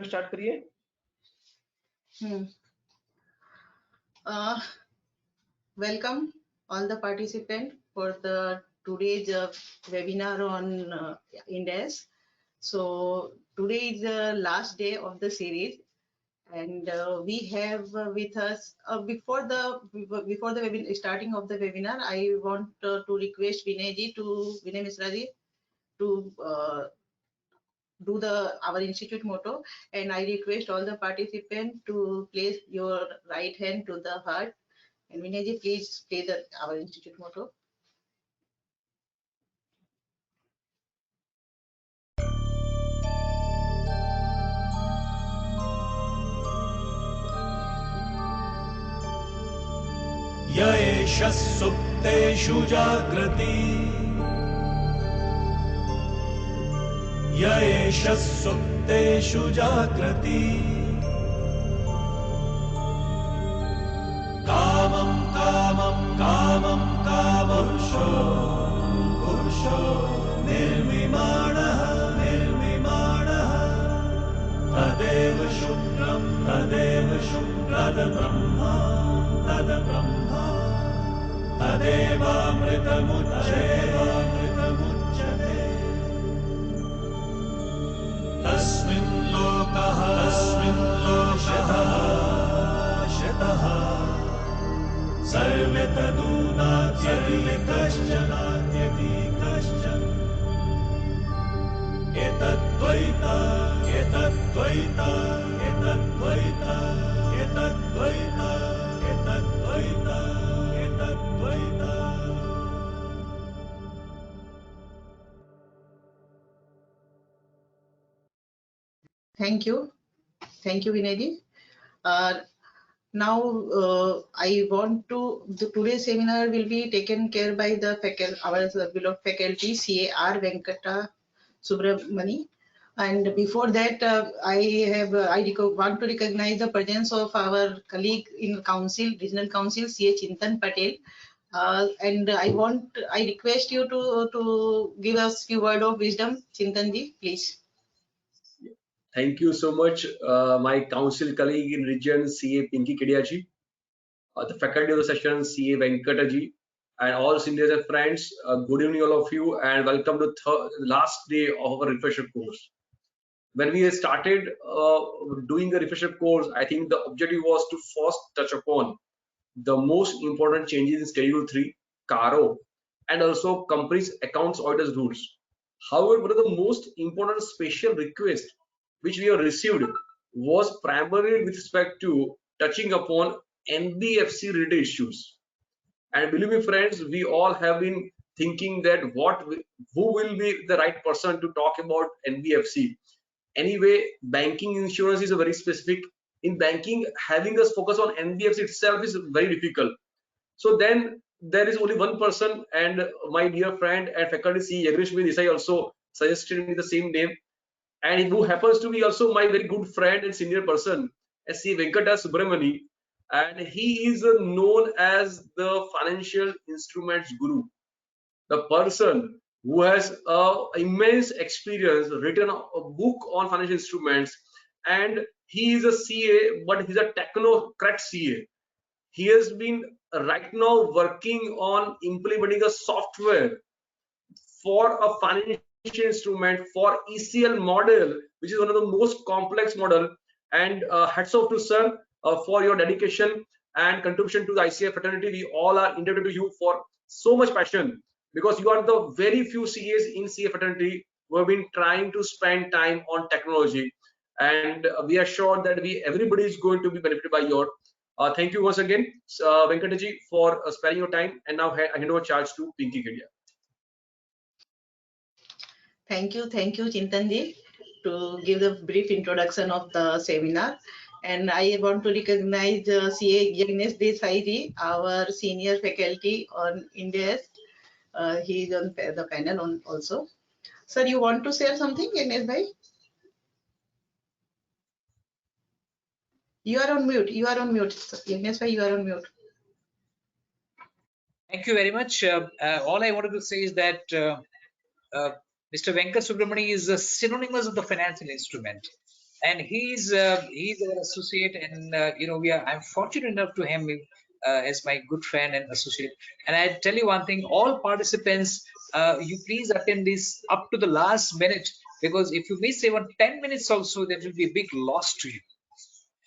Start करिए। Welcome all the participants for the today's webinar on Ind AS. So today is the last day of the series, and we have with us before the starting of the webinar, I want to request Vinay Misra ji to do our institute motto, and I request all the participants to place your right hand to the heart. And Vinay ji, please play our institute motto. य एष सुप्तेषु जाग्रति य एष सुप्तेषु जाग्रति कामं कामं कामं कामपुरुषो पुरुषो निर्मिमाणः निर्मिमाणः तदेव शुक्रं तदेव शुक्रब्रह्मा तद्ब्रह्मा तदेवामृतमुच्यते तस्मिन् लोकः शतः सर्वे तदूनात्यपि कश्चन एतद्द्वैत एतद्द्वैत एतद्द्वैत एतद्द्वैत एतद्द्वैत एतद्द्वैत। Thank you, Vinay ji. Now I want to today's seminar will be taken care by the faculty, our beloved faculty CAR Venkata Subramani. And before that, I want to recognize the presence of our colleague in council, regional council, CA Chintan Patel. And I request you to give us few word of wisdom, Chintan ji, please. Thank you so much, my council colleague in region CA Pinky Kedia ji, the faculty of the session CA Venkata ji, and all seniors and friends. Good evening, all of you, and welcome to last day of our refresher course. When we started doing the refresher course, I think the objective was to first touch upon the most important changes in Schedule 3, CARO, and also companies accounts auditors rules. However, one of the most important special requests which we have received was primarily with respect to touching upon NBFC related issues. And believe me, friends, we all have been thinking that who will be the right person to talk about NBFC. Anyway, banking insurance is a very specific. In banking, having us focus on NBFC itself is very difficult. So then there is only one person, and my dear friend and faculty C. Yagrishmi Desai also suggested me the same name, and who happens to be also my very good friend and senior person, C. Venkata Subramani, and he is known as the financial instruments guru, the person who has immense experience, written a book on financial instruments, and he is a CA, but he's a technocrat CA. He has been right now working on implementing a software for a financial instrument for ECL model, which is one of the most complex model. And hats off to sir for your dedication and contribution to the ICF fraternity. We all are indebted to you for so much passion, because you are the very few CAs in CA fraternity who have been trying to spend time on technology, and we are sure that everybody is going to be benefited by your. Thank you once again, Venkataji, for sparing your time. And now I hand over charge to Pinky Kedia. Thank you, Chintan ji, to give the brief introduction of the seminar. And I want to recognize CA Yagnesh Desai ji, our senior faculty on Ind AS. He is on the panel also. Sir, you want to share something, Yagnesh bhai? You are on mute. Yagnesh bhai, you are on mute. Thank you very much. All I wanted to say is that Mr. Venkata Subramani is synonymous of the financial instrument. and he's our associate, and I'm fortunate enough to have him as my good friend and associate. And I tell you one thing, all participants, you please attend this up to the last minute, because if you miss even 10 minutes also, that will be a big loss to you.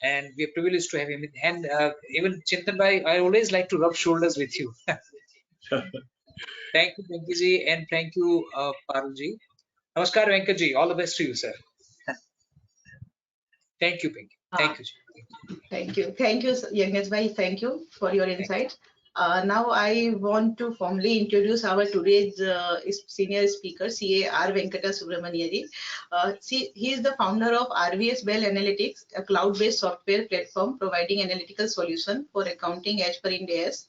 And we are privileged to have him. And even Chintan Bhai, I always like to rub shoulders with you. Thank you, Venki, and thank you, Parulji. Namaskar, Venkat. All the best to you, sir. Thank you, Pinky. Thank you. Thank you, Yogesh Bhai. Thank you for your insight. Now I want to formally introduce our today's senior speaker, CA R. Venkata Subramanyari. He is the founder of RVS Bell Analytics, a cloud-based software platform providing analytical solution for accounting as per Ind AS.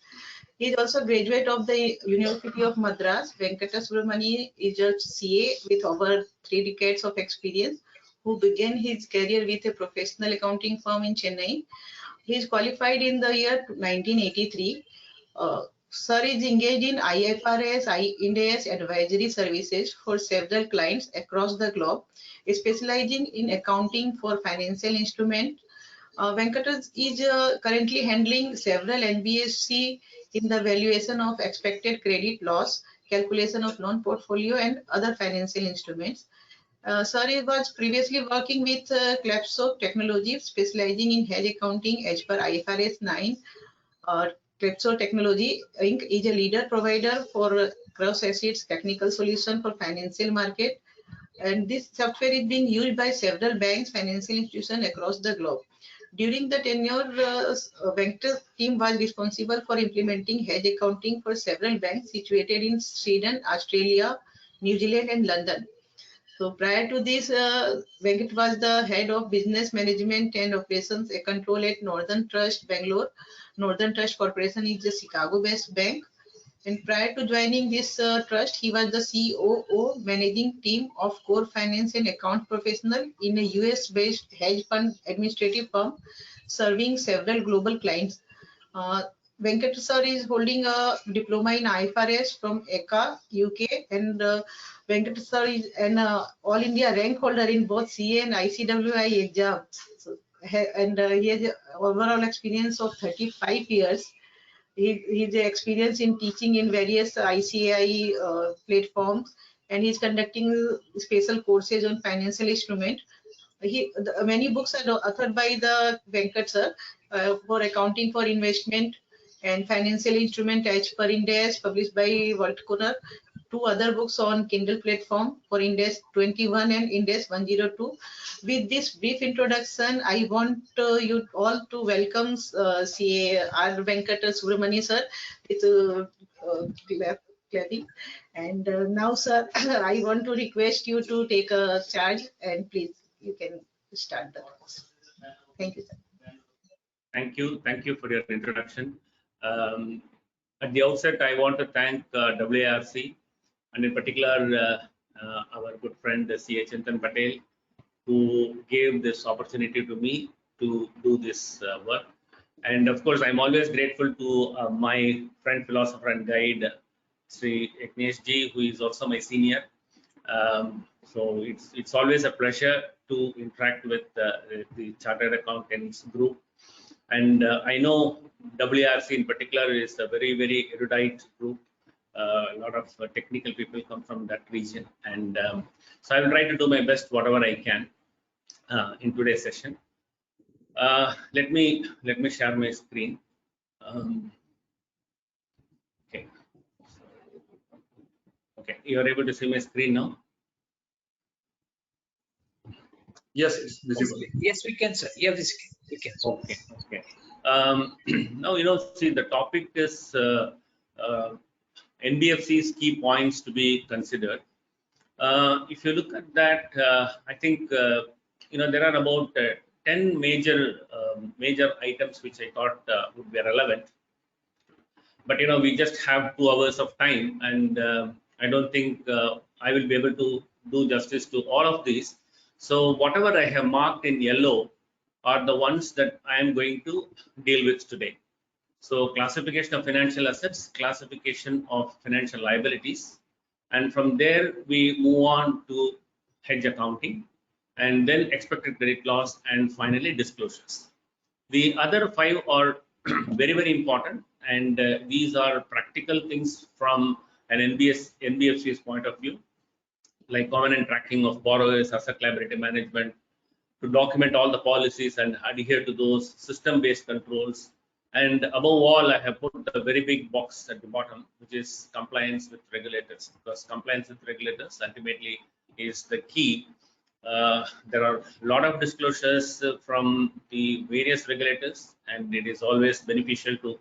He is also a graduate of the University of Madras. Venkata Subramani is a CA with over 3 decades of experience, who began his career with a professional accounting firm in Chennai. He is qualified in the year 1983. Sir is engaged in IFRS, Ind AS advisory services for several clients across the globe, specializing in accounting for financial instruments. Venkata is currently handling several NBFC in the valuation of expected credit loss, calculation of loan portfolio, and other financial instruments. Sir was previously working with Clepso Technology, specializing in hedge accounting as per IFRS 9. Clepso Technology Inc. is a leader provider for cross-assets technical solution for financial market, and this software is being used by several banks, financial institutions across the globe. During the tenure, Venkata's team was responsible for implementing hedge accounting for several banks situated in Sweden, Australia, New Zealand, and London. So prior to this, Venkat was the head of business management and operations and control at Northern Trust, Bangalore. Northern Trust Corporation is a Chicago-based bank. And prior to joining this trust, he was the COO managing team of core finance and account professional in a US-based hedge fund administrative firm, serving several global clients. Venkat sir is holding a diploma in IFRS from ECA, UK, and Venkat sir is an All India rank holder in both CA and ICWI exams. So, and he has overall experience of 35 years. His experience in teaching in various ICAI platforms, and he's conducting special courses on financial instrument. Many books are authored by the Venkat sir for accounting for investment and financial instrument as per Ind AS, published by Walt Corner. 2 other books on Kindle platform for Ind AS 21 and Ind AS 102. With this brief introduction, I want you all to welcome CA R. Venkata Subramani sir with clapping. And now, sir, I want to request you to take a charge, and please, you can start the class. Thank you, sir. Thank you for your introduction. At the outset, I want to thank WARC, and in particular our good friend CA Chintan Patel, who gave this opportunity to me to do this work. And of course, I'm always grateful to my friend, philosopher and guide, Sri Eknesh Ji, who is also my senior. So it's always a pleasure to interact with the Chartered Accountants group. And I know WRC in particular is a very, very erudite group. A lot of technical people come from that region, and so I will try to do my best whatever I can in today's session. Let me share my screen. Okay, you are able to see my screen now. Yes, it's visible. Yes, we can, sir. Yeah, we can. Okay. Now, see, the topic is NBFC's key points to be considered. If you look at that, I think there are about 10 major items which I thought would be relevant. But we just have 2 hours of time, and I don't think I will be able to do justice to all of these. So whatever I have marked in yellow are the ones that I am going to deal with today. So classification of financial assets, classification of financial liabilities, and from there we move on to hedge accounting, and then expected credit loss, and finally disclosures. The other 5 are very, very important, and these are practical things from an NBFC's point of view, like covenant tracking of borrowers, asset liability management, to document all the policies and adhere to those system-based controls. And above all, I have put a very big box at the bottom, which is compliance with regulators, because compliance with regulators ultimately is the key. There are a lot of disclosures from the various regulators, and it is always beneficial to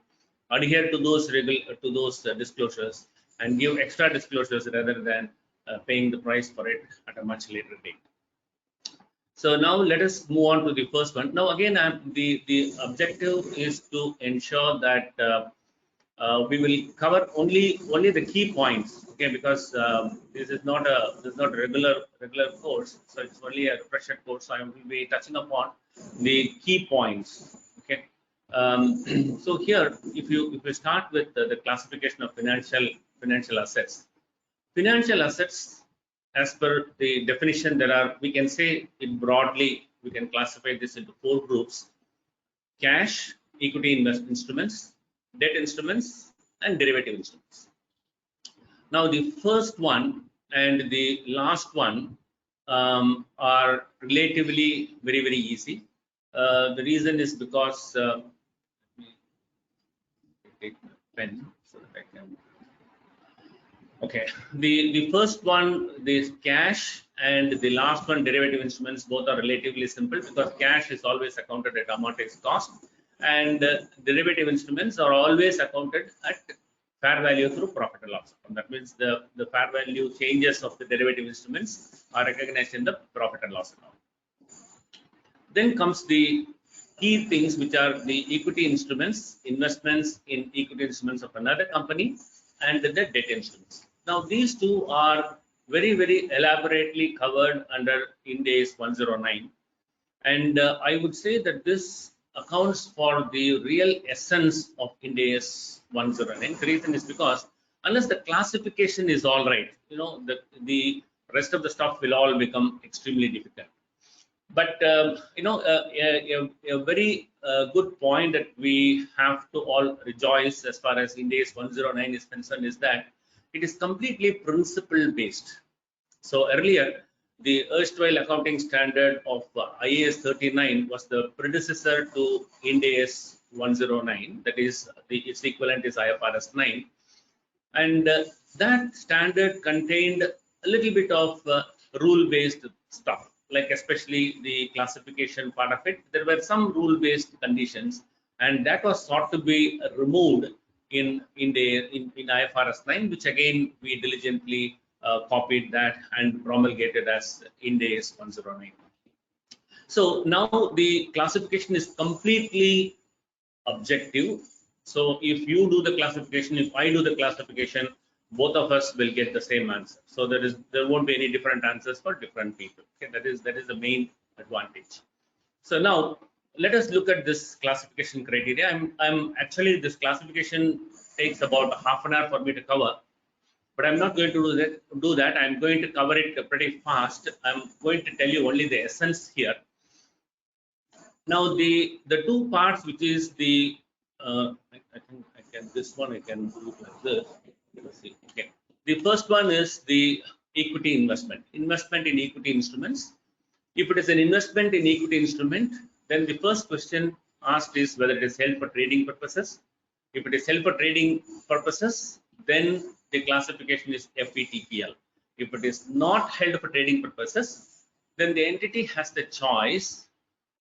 adhere to those disclosures and give extra disclosures rather than paying the price for it at a much later date. So now let us move on to the first one. Now again, the objective is to ensure that we will cover only the key points, okay? Because this is not a regular course, so it's only a refresher course. So I will be touching upon the key points, okay? So here, if you start with the classification of financial assets, as per the definition, we can say it broadly, we can classify this into 4 groups: cash, equity instruments, debt instruments, and derivative instruments. Now the first one and the last one are relatively very, very easy. The reason is because let me take my pen so that I can. Okay, the first one, the cash, and the last one, derivative instruments, both are relatively simple, because cash is always accounted at amortized cost, and derivative instruments are always accounted at fair value through profit and loss account. That means the fair value changes of the derivative instruments are recognized in the profit and loss account. Then comes the key things, which are the equity instruments, investments in equity instruments of another company, and the debt instruments. Now these two are very, very elaborately covered under Ind AS 109, and I would say that this accounts for the real essence of Ind AS 109. The reason is because unless the classification is all right, the rest of the stuff will all become extremely difficult. But a very good point that we have to all rejoice as far as Ind AS 109 is concerned is that it is completely principle based. So earlier, the erstwhile accounting standard of IAS 39 was the predecessor to Ind AS 109. That is, its equivalent is IFRS 9, and that standard contained a little bit of rule-based stuff, like especially the classification part of it. There were some rule-based conditions, and that was sought to be removed in IFRS 9, which again we diligently copied that and promulgated as Ind AS 109. So now the classification is completely objective. So if you do the classification, if I do the classification, both of us will get the same answer. So there won't be any different answers for different people. Okay, that is the main advantage. So now let us look at this classification criteria. This classification takes about half an hour for me to cover, but I'm not going to do that. I'm going to cover it pretty fast. I'm going to tell you only the essence here. Now the two parts, which is the I think I can do it like this. Let's see. Okay. The first one is the equity investment in equity instruments. If it is an investment in equity instrument, then the first question asked is whether it is held for trading purposes. If it is held for trading purposes, then the classification is FVTPL. If it is not held for trading purposes, then the entity has the choice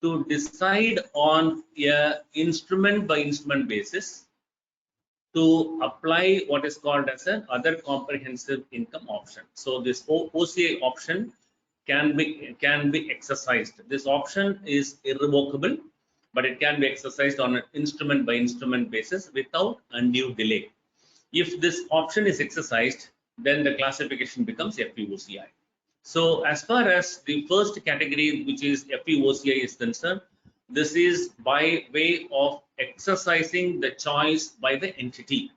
to decide on a instrument by instrument basis to apply what is called as an other comprehensive income option. So this OCI option can be exercised. This option is irrevocable, but it can be exercised on an instrument by instrument basis without undue delay. If this option is exercised, then the classification becomes FVOCI. So as far as the first category, which is FVOCI, is concerned, this is by way of exercising the choice by the entity.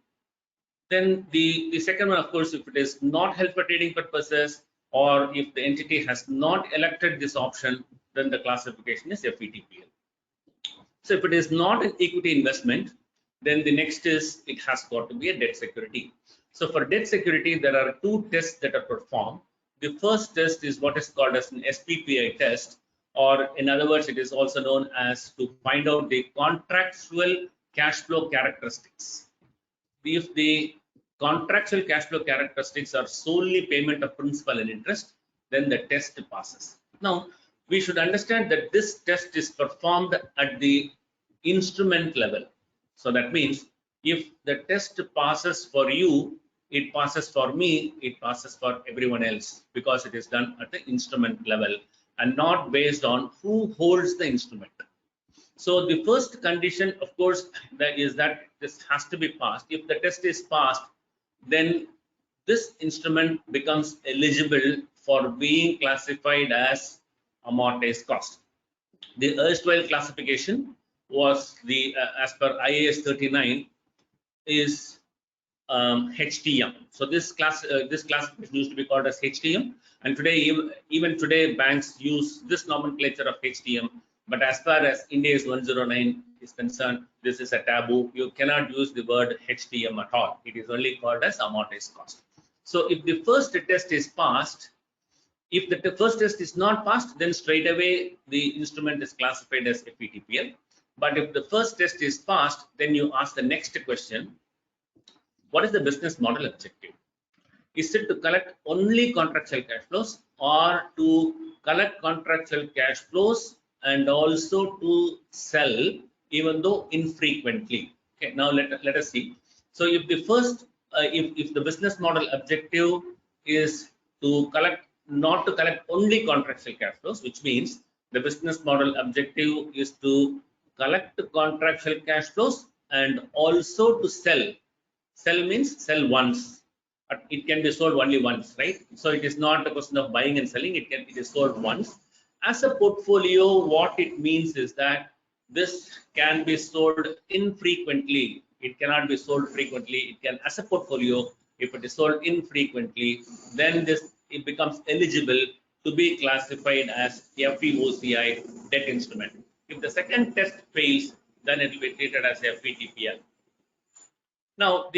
Then the second one, of course, if it is not held for trading purposes, or if the entity has not elected this option, then the classification is FVTPL. So if it is not an equity investment, then the next is it has got to be a debt security. So for debt security, there are two tests that are performed. The first test is what is called as an SPPI test, or in other words, it is also known as to find out the contractual cash flow characteristics. If the contractual cash flow characteristics are solely payment of principal and interest, then the test passes. Now, we should understand that this test is performed at the instrument level. So that means if the test passes for you, it passes for me, it passes for everyone else, because it is done at the instrument level and not based on who holds the instrument. So the first condition, of course, that is that this has to be passed. If the test is passed, then this instrument becomes eligible for being classified as amortized cost. The erstwhile classification was the as per IAS 39 is HTM. So this classification used to be called as HTM, and today even today banks use this nomenclature of HTM. But as far as Ind AS 109 is concerned, this is a taboo. You cannot use the word HTM at all. It is only called as amortized cost. So if the first test is passed, if the first test is not passed, then straight away the instrument is classified as FVTPL. But if the first test is passed, then you ask the next question: what is the business model objective? Is it to collect only contractual cash flows, or to collect contractual cash flows and also to sell, even though infrequently? Okay, now let us see. So if the first, if the business model objective is to collect, not to collect only contractual cash flows, which means the business model objective is to collect contractual cash flows and also to sell. Sell means sell once. It can be sold only once, right? So it is not a question of buying and selling. It is sold once. As a portfolio, what it means is that this can be sold infrequently. It cannot be sold frequently. It can, as a portfolio, if it is sold infrequently, then it becomes eligible to be classified as FVOCI debt instrument. If the second test fails, then it will be treated as FVTPL. Now,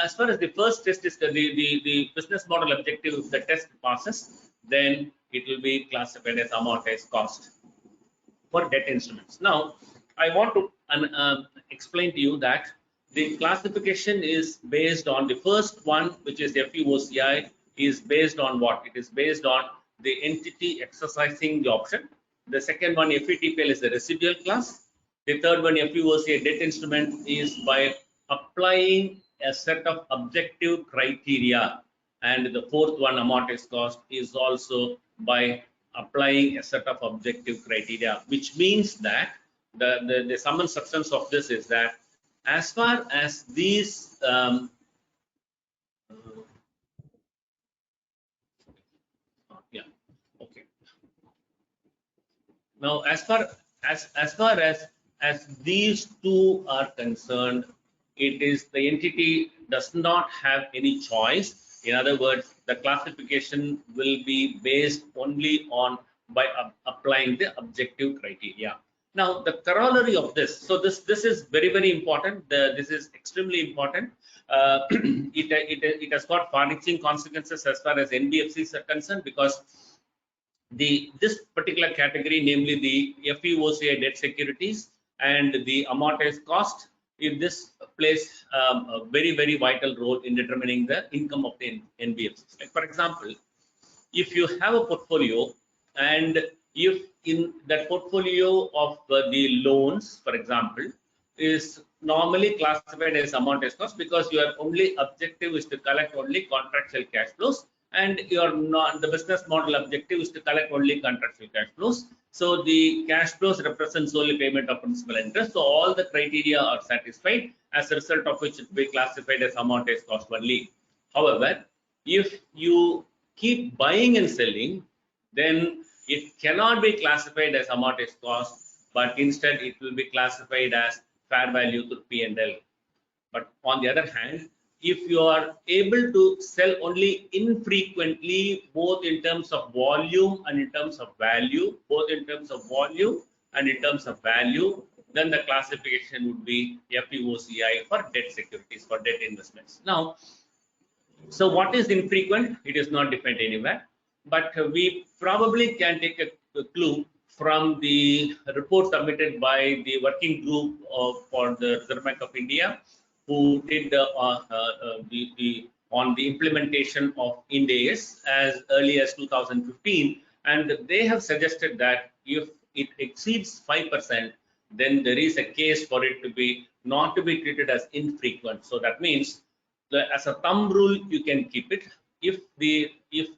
as far as the first test is the business model objective, if the test passes, then it will be classified as amortized cost for debt instruments. Now, I want to explain to you that the classification is based on the first one, which is FVOCI, is based on what? It is based on the entity exercising the option. The second one, FVTPL, is the residual class. The third one, FVOCI debt instrument, is by applying a set of objective criteria, and the fourth one, amortized cost, is also by applying a set of objective criteria, which means that the sum and substance of this is that as far as these now as far as these two are concerned, it is the entity does not have any choice. In other words, the classification will be based only on by applying the objective criteria. Now, the corollary of this, so this is very important. This is extremely important. It has got far-reaching consequences as far as NBFCs are concerned, because this particular category, namely the FVOCI debt securities and the amortized cost, if this plays a very vital role in determining the income of the NBFCs. Like, for example, if you have a portfolio, and if in that portfolio of the loans, for example, is normally classified as amortized cost, because your only objective is to collect only contractual cash flows, and the business model objective is to collect only contractual cash flows. So the cash flows represent solely payment of principal and interest. So all the criteria are satisfied, as a result of which it will be classified as amortized cost only. However, if you keep buying and selling, then it cannot be classified as amortized cost, but instead it will be classified as fair value through P&L. But on the other hand, if you are able to sell only infrequently, both in terms of volume and in terms of value, then the classification would be FVOCI for debt securities, for debt investments. Now, so what is infrequent? It is not defined anywhere, but we probably can take a clue from the report submitted by the working group for the Reserve Bank of India, who did on the implementation of Ind AS as early as 2015, and they have suggested that if it exceeds 5%, then there is a case for it to be not to be treated as infrequent. So that means, as a thumb rule, you can keep it. If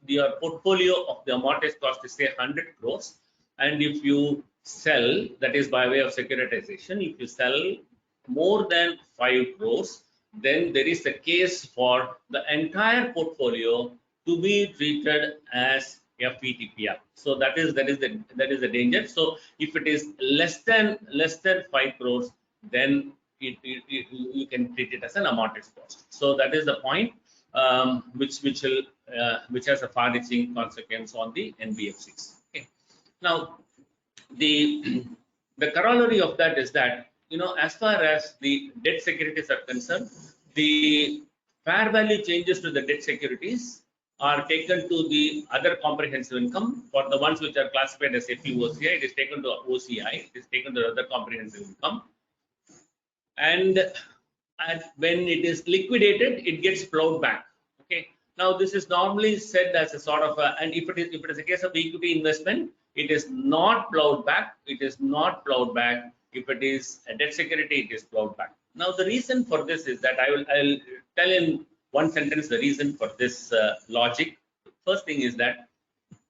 your portfolio of the amortized cost is say 100 crores, and if you sell, that is by way of securitization, if you sell more than 5 crores, then there is a case for the entire portfolio to be treated as FVTPR. So that is the danger. So if it is less than 5 crores, then you can treat it as an amortized cost. So that is the point, which has a far-reaching consequence on the NBFCs. Okay. Now, the corollary of that is that, as far as the debt securities are concerned, the fair value changes to the debt securities are taken to the other comprehensive income. For the ones which are classified as FVOCI, it is taken to OCI, it is taken to other comprehensive income. And when it is liquidated, it gets plowed back. Okay. Now, this is normally said as a sort of and if it is a case of equity investment, it is not plowed back. It is not plowed back. If it is a debt security, it is plowed back. Now, the reason for this is that I'll tell in one sentence the reason for this logic. First thing is that,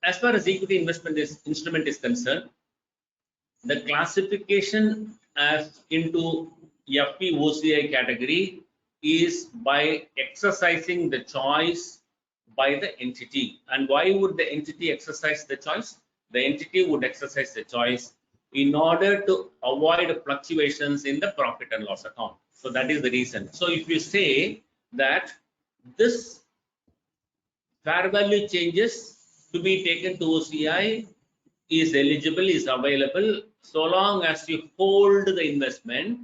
as far as equity investment instrument is concerned, the classification as into FVOCI category is by exercising the choice by the entity. And why would the entity exercise the choice? The entity would exercise the choice in order to avoid fluctuations in the profit and loss account. So that is the reason. So if you say that this fair value changes to be taken to OCI is eligible, is available, so long as you hold the investment,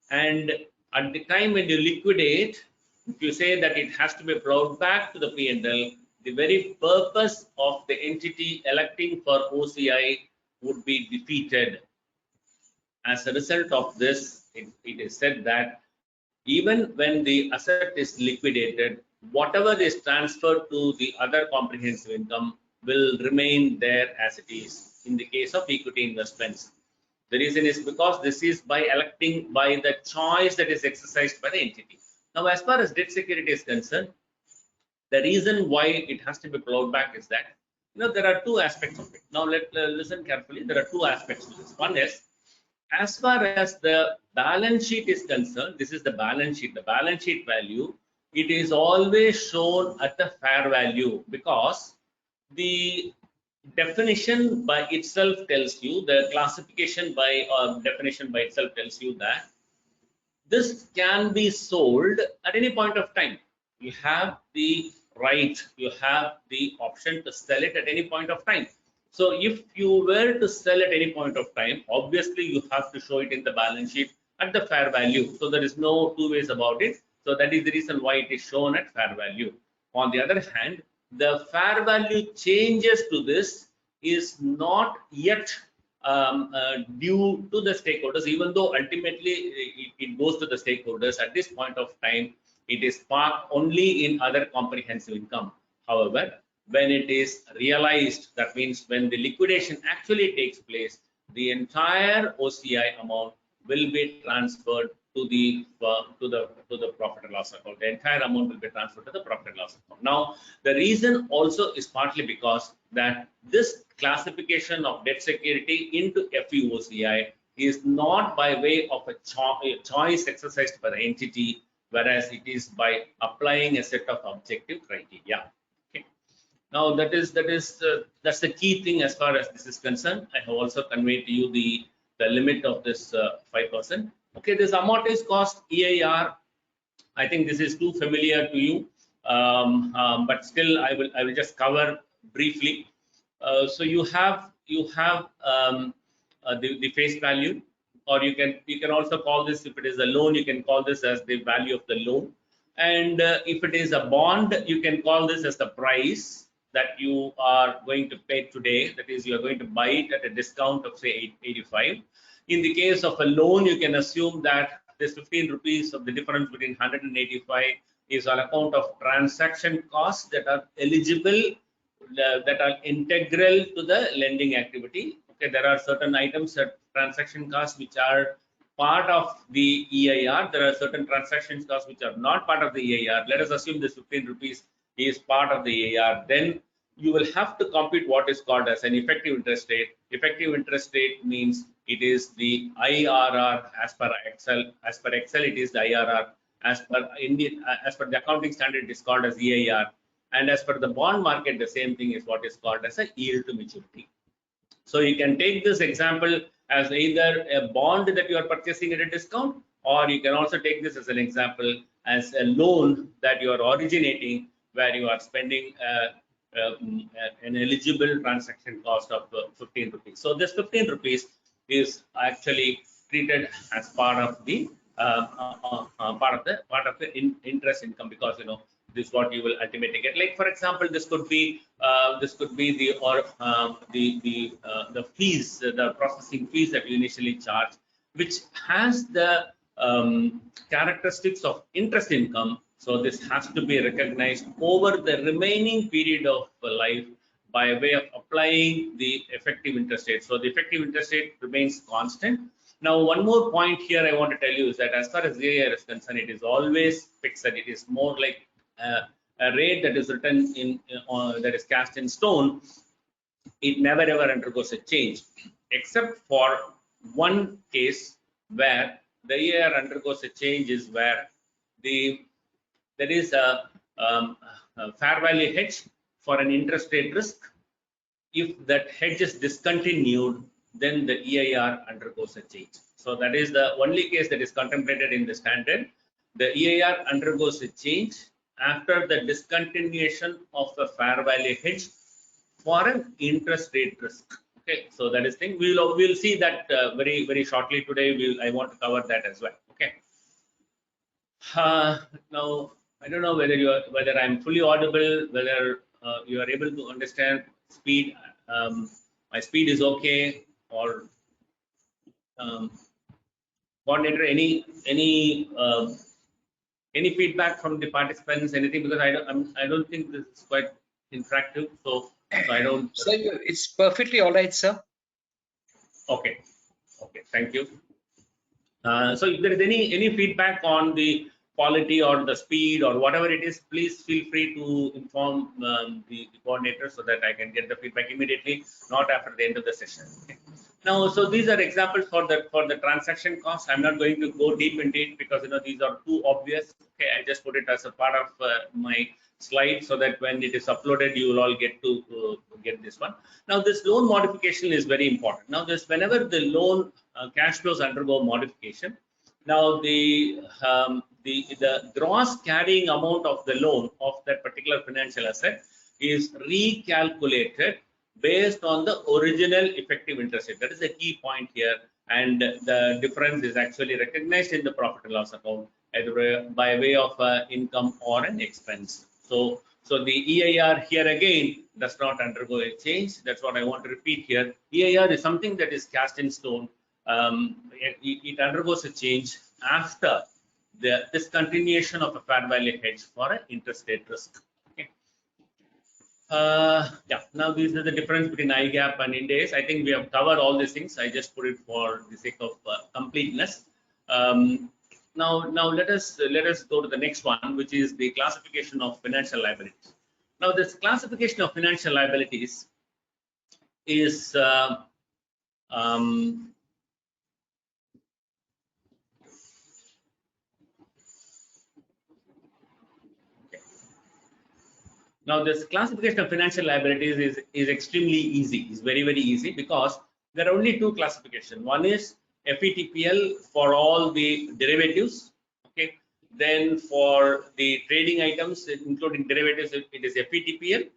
and at the time when you liquidate, if you say that it has to be plowed back to the P&L, the very purpose of the entity electing for OCI would be defeated. As a result of this, it is said that even when the asset is liquidated, whatever is transferred to the other comprehensive income will remain there as it is in the case of equity investments. The reason is because this is by electing, by the choice that is exercised by the entity. Now, as far as debt security is concerned, the reason why it has to be plowed back is that, there are two aspects of it. Now, listen carefully. There are two aspects to this. One is, as far as the balance sheet is concerned, this is the balance sheet value. It is always shown at the fair value, because the definition by itself tells you, the classification by definition by itself tells you that this can be sold at any point of time. You have the right, you have the option to sell it at any point of time. So if you were to sell at any point of time, obviously you have to show it in the balance sheet at the fair value. So there is no two ways about it. So that is the reason why it is shown at fair value. On the other hand, the fair value changes to this is not yet due to the stakeholders, even though ultimately it goes to the stakeholders. At this point of time, it is parked only in other comprehensive income. However, when it is realized, that means when the liquidation actually takes place, the entire OCI amount will be transferred to the profit and loss account. The entire amount will be transferred to the profit and loss account. Now, the reason also is partly because that this classification of debt security into FVOCI is not by way of a choice exercised by the entity, whereas it is by applying a set of objective criteria. Okay. Now, that's the key thing as far as this is concerned. I have also conveyed to you the limit of this 5%. Okay, this amortized cost EIR I think this is too familiar to you, but still I will just cover briefly. So you have the face value, or you can also call this, if it is a loan, you can call this as the value of the loan, and if it is a bond, you can call this as the price that you are going to pay today. That is, you are going to buy it at a discount of say 85. In the case of a loan, you can assume that this 15 rupees of the difference between 185 is on account of transaction costs that are eligible, that are integral to the lending activity. Okay, there are certain items that transaction costs which are part of the EIR. There are certain transaction costs which are not part of the EIR. Let us assume this 15 rupees is part of the EIR. Then you will have to compute what is called as an effective interest rate. Effective interest rate means it is the IRR as per Excel. As per Excel, it is the IRR. As per the accounting standard, it is called as EIR. And as per the bond market, the same thing is what is called as a yield to maturity. So you can take this example as either a bond that you are purchasing at a discount, or you can also take this as an example as a loan that you are originating, where you are spending an eligible transaction cost of 15 rupees. So this 15 rupees is actually treated as part of the interest income, because this is what you will ultimately get. Like for example, this could be the fees, the processing fees that you initially charge, which has the characteristics of interest income. So this has to be recognized over the remaining period of life by way of applying the effective interest rate. So the effective interest rate remains constant. Now, one more point here I want to tell you is that as far as EIR is concerned, it is always fixed. It is more like a rate that is written in, that is cast in stone. It never ever undergoes a change, except for one case where the EIR undergoes a change, is where there is a fair value hedge for an interest rate risk. If that hedge is discontinued, then the EIR undergoes a change. So that is the only case that is contemplated in the standard. The EIR undergoes a change after the discontinuation of the fair value hedge for an interest rate risk. Okay, so that is thing. We'll see that very shortly today. I want to cover that as well. Okay. Now I don't know whether I'm fully audible, whether you are able to understand speed. My speed is okay, or coordinator, any feedback from the participants, anything, because I don't think this is quite interactive, so I don't. So it's perfectly all right, sir. Okay, thank you. So if there is any feedback on the quality or the speed or whatever it is, please feel free to inform the coordinator so that I can get the feedback immediately, not after the end of the session. Okay. Now, so these are examples for the transaction costs. I'm not going to go deep into it because these are too obvious. Okay, I just put it as a part of my slide so that when it is uploaded, you will all get to get this one. Now, this loan modification is very important. Now, whenever the loan cash flows undergo modification, now the gross carrying amount of the loan of that particular financial asset is recalculated based on the original effective interest rate. That is a key point here, and the difference is actually recognized in the profit and loss account either by way of income or an expense. So the EIR here again does not undergo a change. That's what I want to repeat here. EIR is something that is cast in stone. It undergoes a change after the discontinuation of a fair value hedge for an interest rate risk. Okay. Yeah. Now these are the difference between IGAP and Ind AS. I think we have covered all these things. I just put it for the sake of completeness. Now let us go to the next one, which is the classification of financial liabilities. Now this classification of financial liabilities is now, this classification of financial liabilities is extremely easy. It's very easy because there are only two classifications. One is FETPL for all the derivatives. Okay. Then for the trading items, including derivatives, it is FVTPL.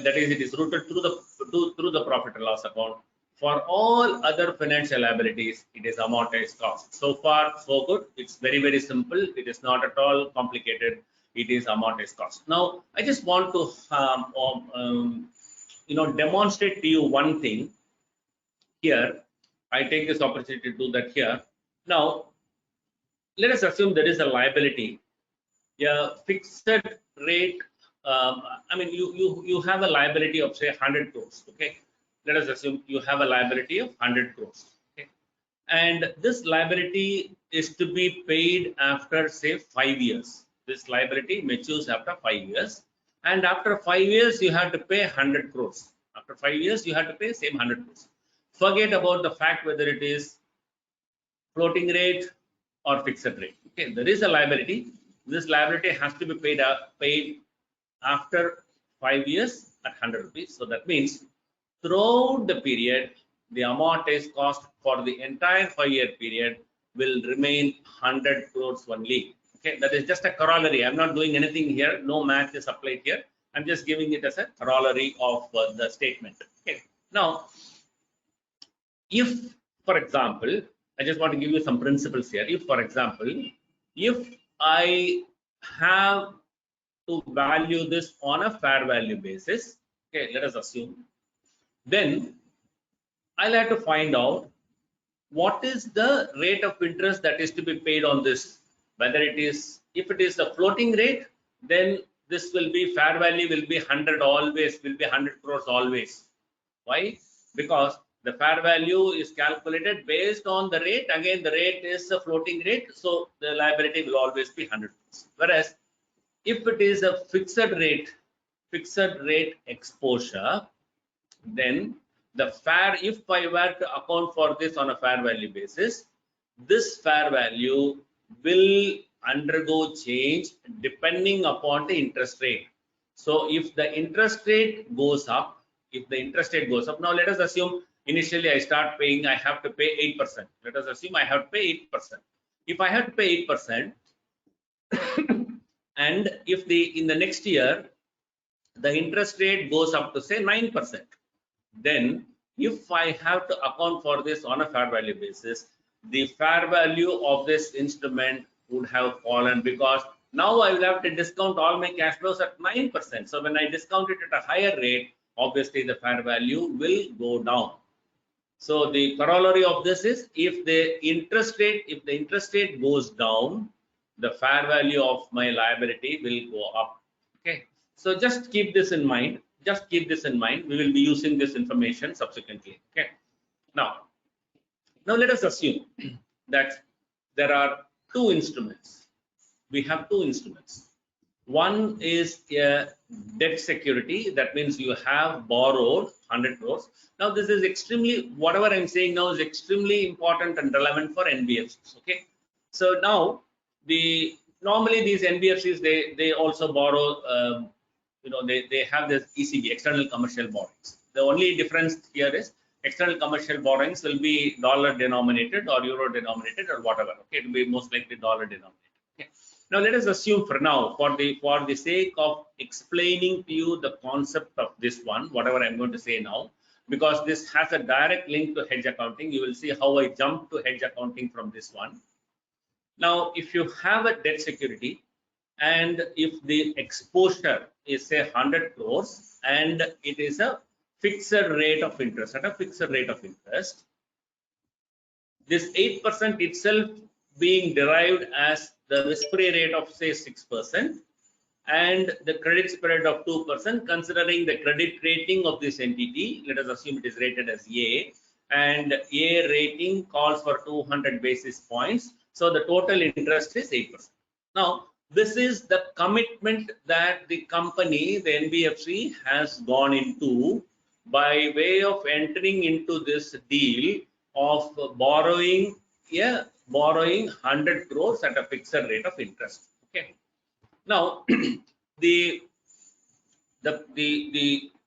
That is, it is routed through the profit and loss account. For all other financial liabilities, it is amortized cost. So far, so good. It's very, very simple. It is not at all complicated. It is amortized cost. Now, I just want to demonstrate to you one thing here. I take this opportunity to do that here. Now, let us assume there is a liability, a fixed rate. I mean, you have a liability of say 100 crores. Okay, let us assume you have a liability of 100 crores. Okay, and this liability is to be paid after say 5 years. This liability matures after 5 years, and after 5 years you have to pay 100 crores. After 5 years you have to pay same 100 crores. Forget about the fact whether it is floating rate or fixed rate. Okay, there is a liability. This liability has to be paid after 5 years at 100 rupees. So that means throughout the period, the amortized cost for the entire 5-year period will remain 100 crores only. Okay, that is just a corollary. I'm not doing anything here. No math is applied here. I'm just giving it as a corollary of the statement. Okay. Now, if, for example, I just want to give you some principles here. If, for example, if I have to value this on a fair value basis, okay, let us assume, then I'll have to find out what is the rate of interest that is to be paid on this. Whether it is, if it is a floating rate, then this will be fair value will be 100 always, will be 100 crores always. Why? Because the fair value is calculated based on the rate. Again, the rate is a floating rate, so the liability will always be 100 crores. Whereas if it is a fixed rate exposure, then the fair, if I were to account for this on a fair value basis, this fair value will undergo change depending upon the interest rate. So if the interest rate goes up, now let us assume initially I start paying, I have to pay 8%. Let us assume I have to pay 8%. If I have to pay 8%, and if in the next year the interest rate goes up to say 9%, then if I have to account for this on a fair value basis, the fair value of this instrument would have fallen, because now I will have to discount all my cash flows at 9%. So when I discount it at a higher rate, obviously the fair value will go down. So the corollary of this is, if the interest rate goes down, the fair value of my liability will go up. Okay, so just keep this in mind. We will be using this information subsequently. Okay, now let us assume that there are two instruments. We have two instruments. One is a debt security. That means you have borrowed 100 crores. Now this is extremely, whatever I'm saying now is extremely important and relevant for NBFCs. Okay, so now normally these NBFCs, they also borrow, they have this ECB, external commercial borrowings. The only difference here is external commercial borrowings will be dollar denominated or euro denominated or whatever. Okay, it will be most likely dollar denominated. Okay. Now let us assume for now, for the sake of explaining to you the concept of this one, whatever I'm going to say now, because this has a direct link to hedge accounting. You will see how I jump to hedge accounting from this one. Now, if you have a debt security, and if the exposure is say 100 crores and it is a fixed rate of interest, at a fixed rate of interest, this 8% itself being derived as the risk-free rate of say 6%, and the credit spread of 2%, considering the credit rating of this entity. Let us assume it is rated as A, and A rating calls for 200 basis points. So the total interest is 8%. Now, this is the commitment that the company, the NBFC, has gone into by way of entering into this deal of borrowing 100 crores at a fixed rate of interest. Okay. Now, the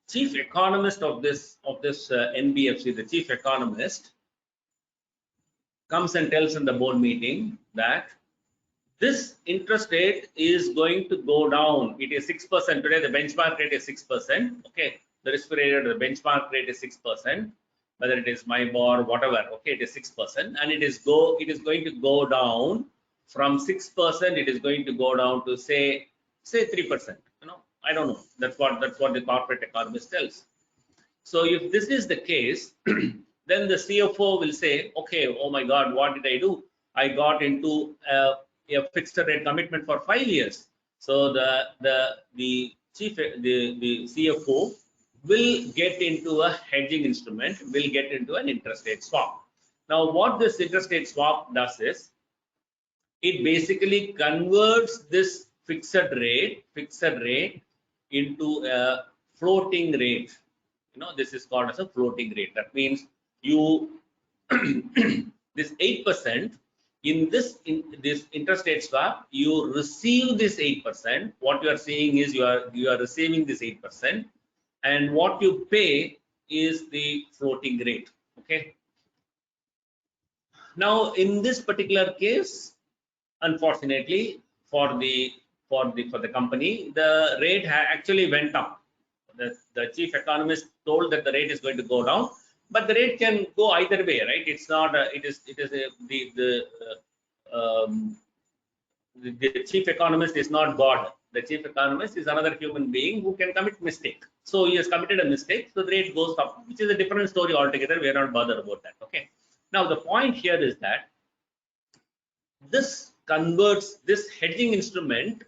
chief economist of this NBFC, the chief economist, comes and tells in the board meeting that this interest rate is going to go down. It is 6% today. The benchmark rate is 6%. Okay, the risk-free rate, the benchmark rate is 6%. Whether it is MIBOR, whatever. Okay, it is 6%, and it is going to go down from 6%. It is going to go down to say 3%. You know, I don't know. That's what the corporate economist tells. So if this is the case, then the CFO will say, okay, oh my God, what did I do? I got into a fixed rate commitment for 5 years. So the CFO will get into a hedging instrument, will get into an interest rate swap. Now, what this interest rate swap does is, it basically converts this fixed rate into a floating rate. You know, this is called as a floating rate. That means you this 8%, in this interest rate swap, you receive this 8%. What you are seeing is you are receiving this 8%, and what you pay is the floating rate. Okay. Now, in this particular case, unfortunately for the company, the rate actually went up. The chief economist told that the rate is going to go down, but the rate can go either way, right? It's not the chief economist is not God. The chief economist is another human being who can commit mistake. So he has committed a mistake, so the rate goes up, which is a different story altogether. We are not bothered about that. Okay. Now the point here is that this converts this hedging instrument.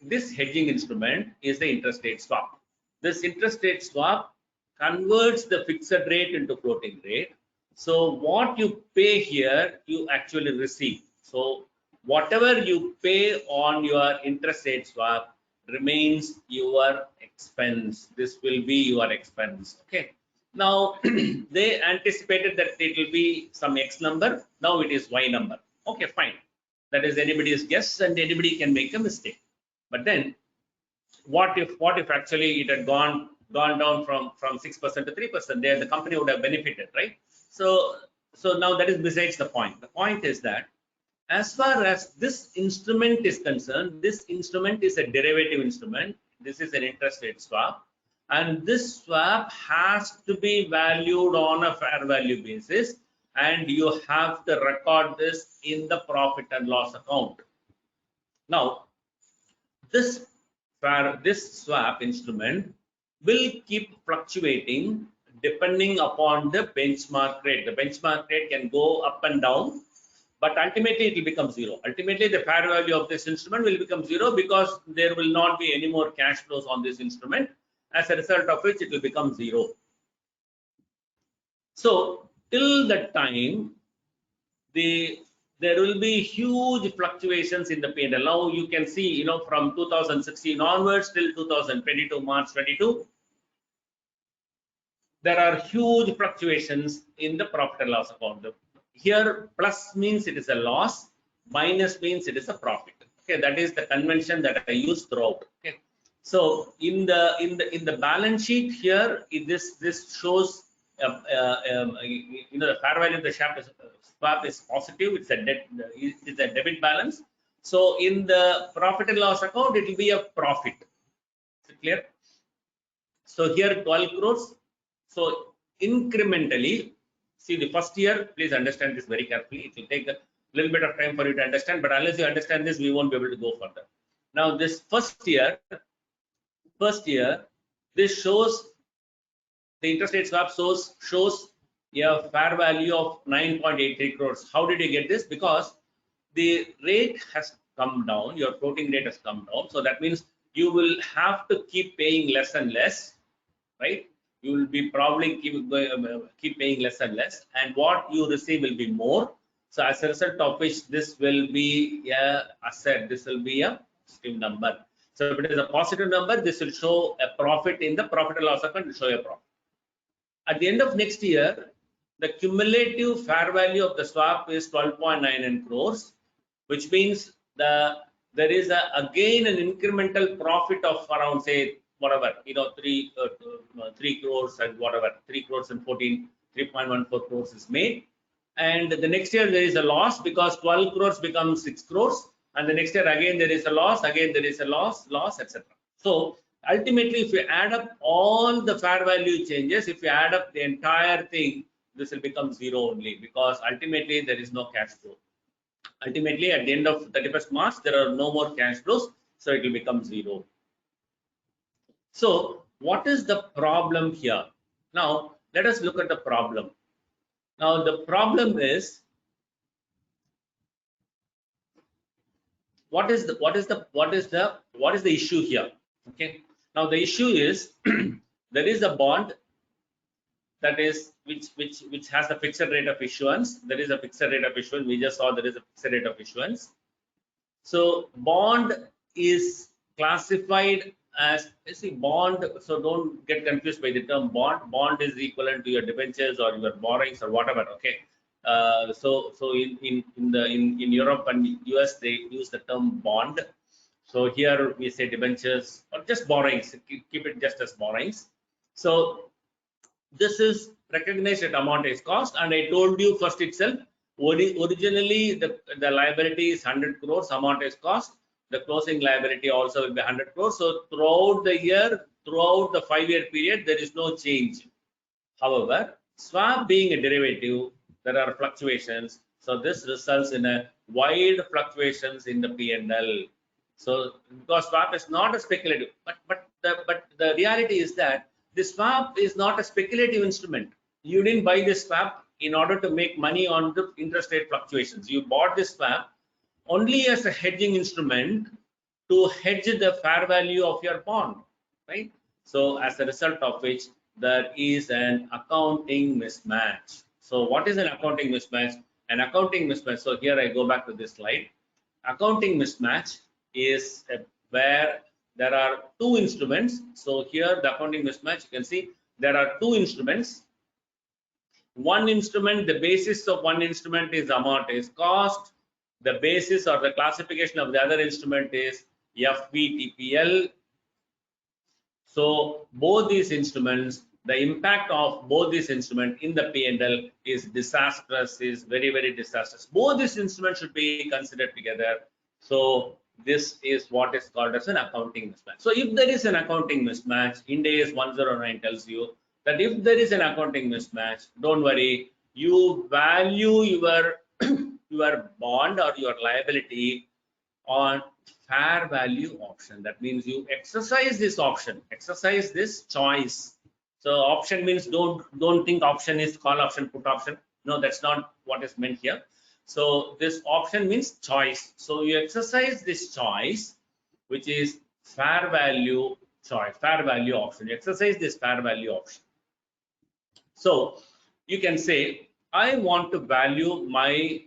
This hedging instrument is the interest rate swap. This interest rate swap converts the fixed rate into floating rate. So what you pay here, you actually receive. So whatever you pay on your interest rate swap remains your expense. This will be your expense. Okay. Now they anticipated that it will be some X number. Now it is Y number. Okay, fine. That is anybody's guess, and anybody can make a mistake. But then, what if actually it had gone down from 6% to 3%? There, the company would have benefited, right? So now that is besides the point. The point is that as far as this instrument is concerned, this instrument is a derivative instrument. This is an interest rate swap, and this swap has to be valued on a fair value basis, and you have to record this in the profit and loss account. Now, this swap instrument will keep fluctuating depending upon the benchmark rate. The benchmark rate can go up and down, but ultimately it will become zero. Ultimately, the fair value of this instrument will become zero because there will not be any more cash flows on this instrument. As a result of which, it will become zero. So till that time, there will be huge fluctuations in the P&L. Now you can see, you know, from 2016 onwards till 2022, March 22, there are huge fluctuations in the profit and loss account. Here, plus means it is a loss, minus means it is a profit. Okay, that is the convention that I use throughout. Okay, so in the balance sheet here, this shows you know, the fair value of the swap is positive. It's a debit balance. So in the profit and loss account, it will be a profit. Is it clear? So here 12 crores. So incrementally, see the first year, please understand this very carefully. It will take a little bit of time for you to understand, but unless you understand this, we won't be able to go further. Now this first year, this shows the interest rate swap shows a fair value of 9.83 crores. How did you get this? Because the rate has come down, your floating rate has come down. So that means you will have to keep paying less and less, right? You will be probably keep paying less and less, and what you receive will be more. So as a result of which, this will be a asset. This will be a positive number. So if it is a positive number, this will show a profit in the profit and loss account. Will show a profit. At the end of next year, the cumulative fair value of the swap is 12.99 crores, which means there is again an incremental profit of around, say, whatever, you know, 3 crores and whatever, 3 crores and 3.14 crores is made. And the next year there is a loss because 12 crores becomes 6 crores. and the next year again there is a loss, again there is a loss, etc. So ultimately, if you add up all the fair value changes, if you add up the entire thing, this will become zero only, because ultimately there is no cash flow. Ultimately, at the end of 31st March, there are no more cash flows, so it will become zero. So what is the problem here? Now let us look at the problem. Now the problem is, what is the issue here? Okay, now the issue is there is a bond that is which has a fixed rate of issuance. There is a fixed rate of issuance. We just saw there is a fixed rate of issuance. So bond is classified as, you see, bond. So don't get confused by the term bond. Bond is equivalent to your debentures or your borrowings or whatever. Okay. So in Europe and US they use the term bond. So here we say debentures or just borrowings. Keep it just as borrowings. So this is recognized at amortized cost, and I told you first itself, originally the liability is 100 crores amortized cost. The closing liability also will be 100 crores. So throughout the year, throughout the 5-year period, there is no change. However, swap being a derivative, there are fluctuations. So this results in a wide fluctuations in the P&L. So because swap is not a speculative, but the reality is that the swap is not a speculative instrument. You didn't buy this swap in order to make money on the interest rate fluctuations. You bought this swap only as a hedging instrument to hedge the fair value of your bond, right? So as a result of which there is an accounting mismatch. So what is an accounting mismatch? An accounting mismatch. So here I go back to this slide. Accounting mismatch is where there are two instruments. So here the accounting mismatch, you can see there are two instruments. One instrument, the basis of one instrument is amortized cost. The basis or the classification of the other instrument is FVTPL. So both these instruments, the impact of both these instruments in the P&L is disastrous, is very, very disastrous. Both these instruments should be considered together. So this is what is called as an accounting mismatch. So if there is an accounting mismatch, Ind AS 109 tells you that if there is an accounting mismatch, don't worry, you value your your bond or your liability on fair value option. That means you exercise this option, exercise this choice. So option means don't think option is call option, put option. No, that's not what is meant here. So this option means choice. So you exercise this choice, which is fair value choice, fair value option. You exercise this fair value option. So you can say, I want to value my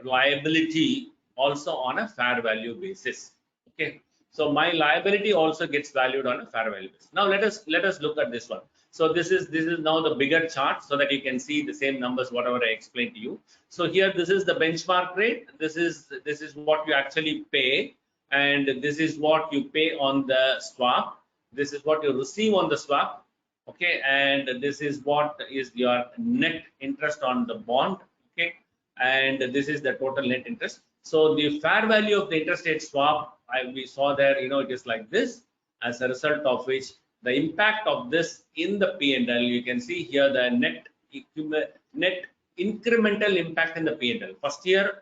liability also on a fair value basis. Okay. So my liability also gets valued on a fair value basis. Now let us look at this one. So this is now the bigger chart, so that you can see the same numbers whatever I explained to you. So here this is the benchmark rate. This is what you actually pay, and this is what you pay on the swap. This is what you receive on the swap. Okay, and this is what is your net interest on the bond. Okay, and this is the total net interest. So the fair value of the interest rate swap, we saw there, it is like this. As a result of which the impact of this in the P&L, you can see here the net incremental impact in the P&L. First year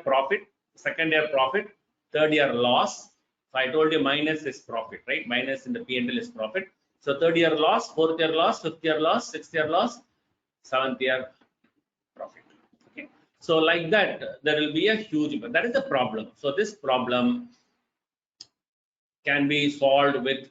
profit, second year profit, third year loss. So I told you minus is profit, right? Minus in the P&L is profit. So third year loss, fourth year loss, fifth year loss, sixth year loss, seventh year profit. Okay. So like that, there will be a huge impact. That is the problem. So this problem can be solved with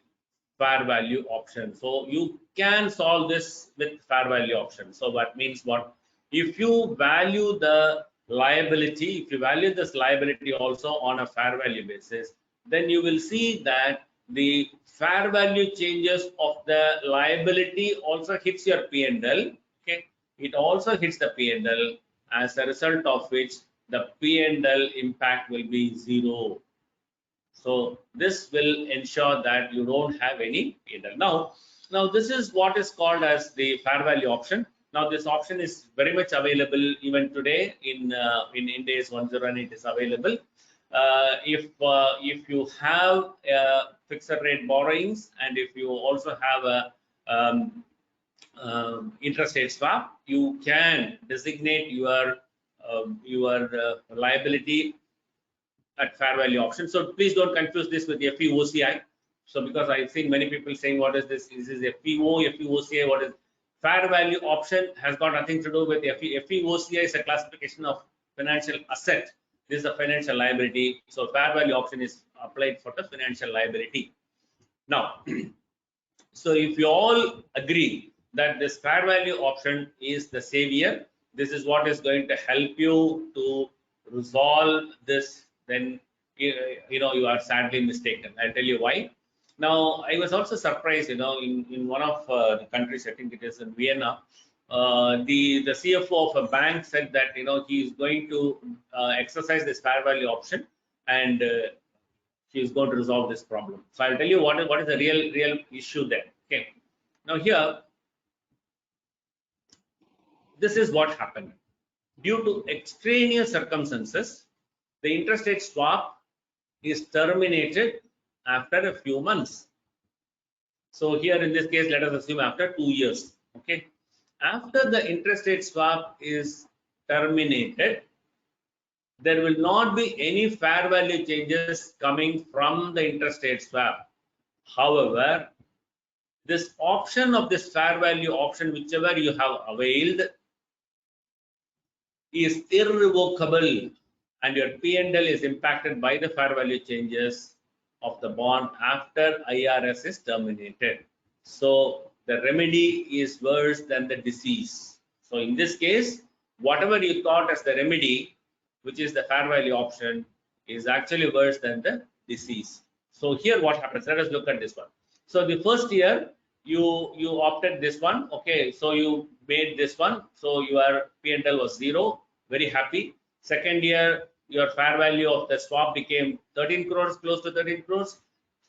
fair value option. So you can solve this with fair value option. So that means what? If you value the liability, if you value this liability also on a fair value basis, then you will see that the fair value changes of the liability also hits your P&L. Okay, it also hits the P&L, as a result of which the P&L impact will be zero. So this will ensure that you don't have any P&L. Now this is what is called as the fair value option. Now this option is very much available even today in Ind AS 109. It is available. If you have fixed rate borrowings and if you also have a interest rate swap, you can designate your liability at fair value option. So please don't confuse this with FVOCI. So because I've seen many people saying, what is this? Is this FVO, FVOCI? What is fair value option? Has got nothing to do with FVOCI. Is a classification of financial asset. This is a financial liability. So fair value option is applied for the financial liability. Now, so if you all agree that this fair value option is the savior, this is what is going to help you to resolve this, then you are sadly mistaken. I'll tell you why. Now, I was also surprised, in one of the countries, I think it is in Vienna, the CFO of a bank said that he is going to exercise this fair value option, and he is going to resolve this problem. So I'll tell you what is the real issue there. Okay. Now here, this is what happened. Due to extraneous circumstances, the interest rate swap is terminated after a few months. So here in this case, let us assume after 2 years. Okay. After the interest rate swap is terminated, there will not be any fair value changes coming from the interest rate swap. However, this option of this fair value option, whichever you have availed, is irrevocable, and your P&L is impacted by the fair value changes of the bond after IRS is terminated. So the remedy is worse than the disease. So in this case, whatever you thought as the remedy, which is the fair value option, is actually worse than the disease. So here what happens? Let us look at this one. So the first year you opted this one. Okay, so you made this one. So your P&L was 0. Very happy. Second year, your fair value of the swap became 13 crores, close to 13 crores.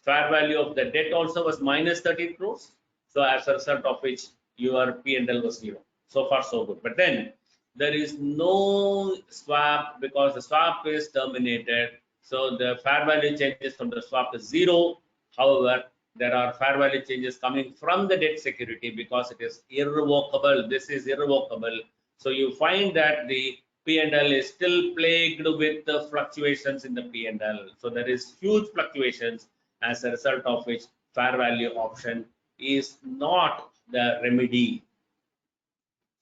Fair value of the debt also was minus 13 crores. So as a result of which your P&L was 0. So far so good. But then there is no swap because the swap is terminated. So the fair value changes from the swap is 0. However, there are fair value changes coming from the debt security because it is irrevocable. This is irrevocable. So you find that the P&L is still plagued with the fluctuations in the P&L. So there is huge fluctuations, as a result of which fair value option is not the remedy.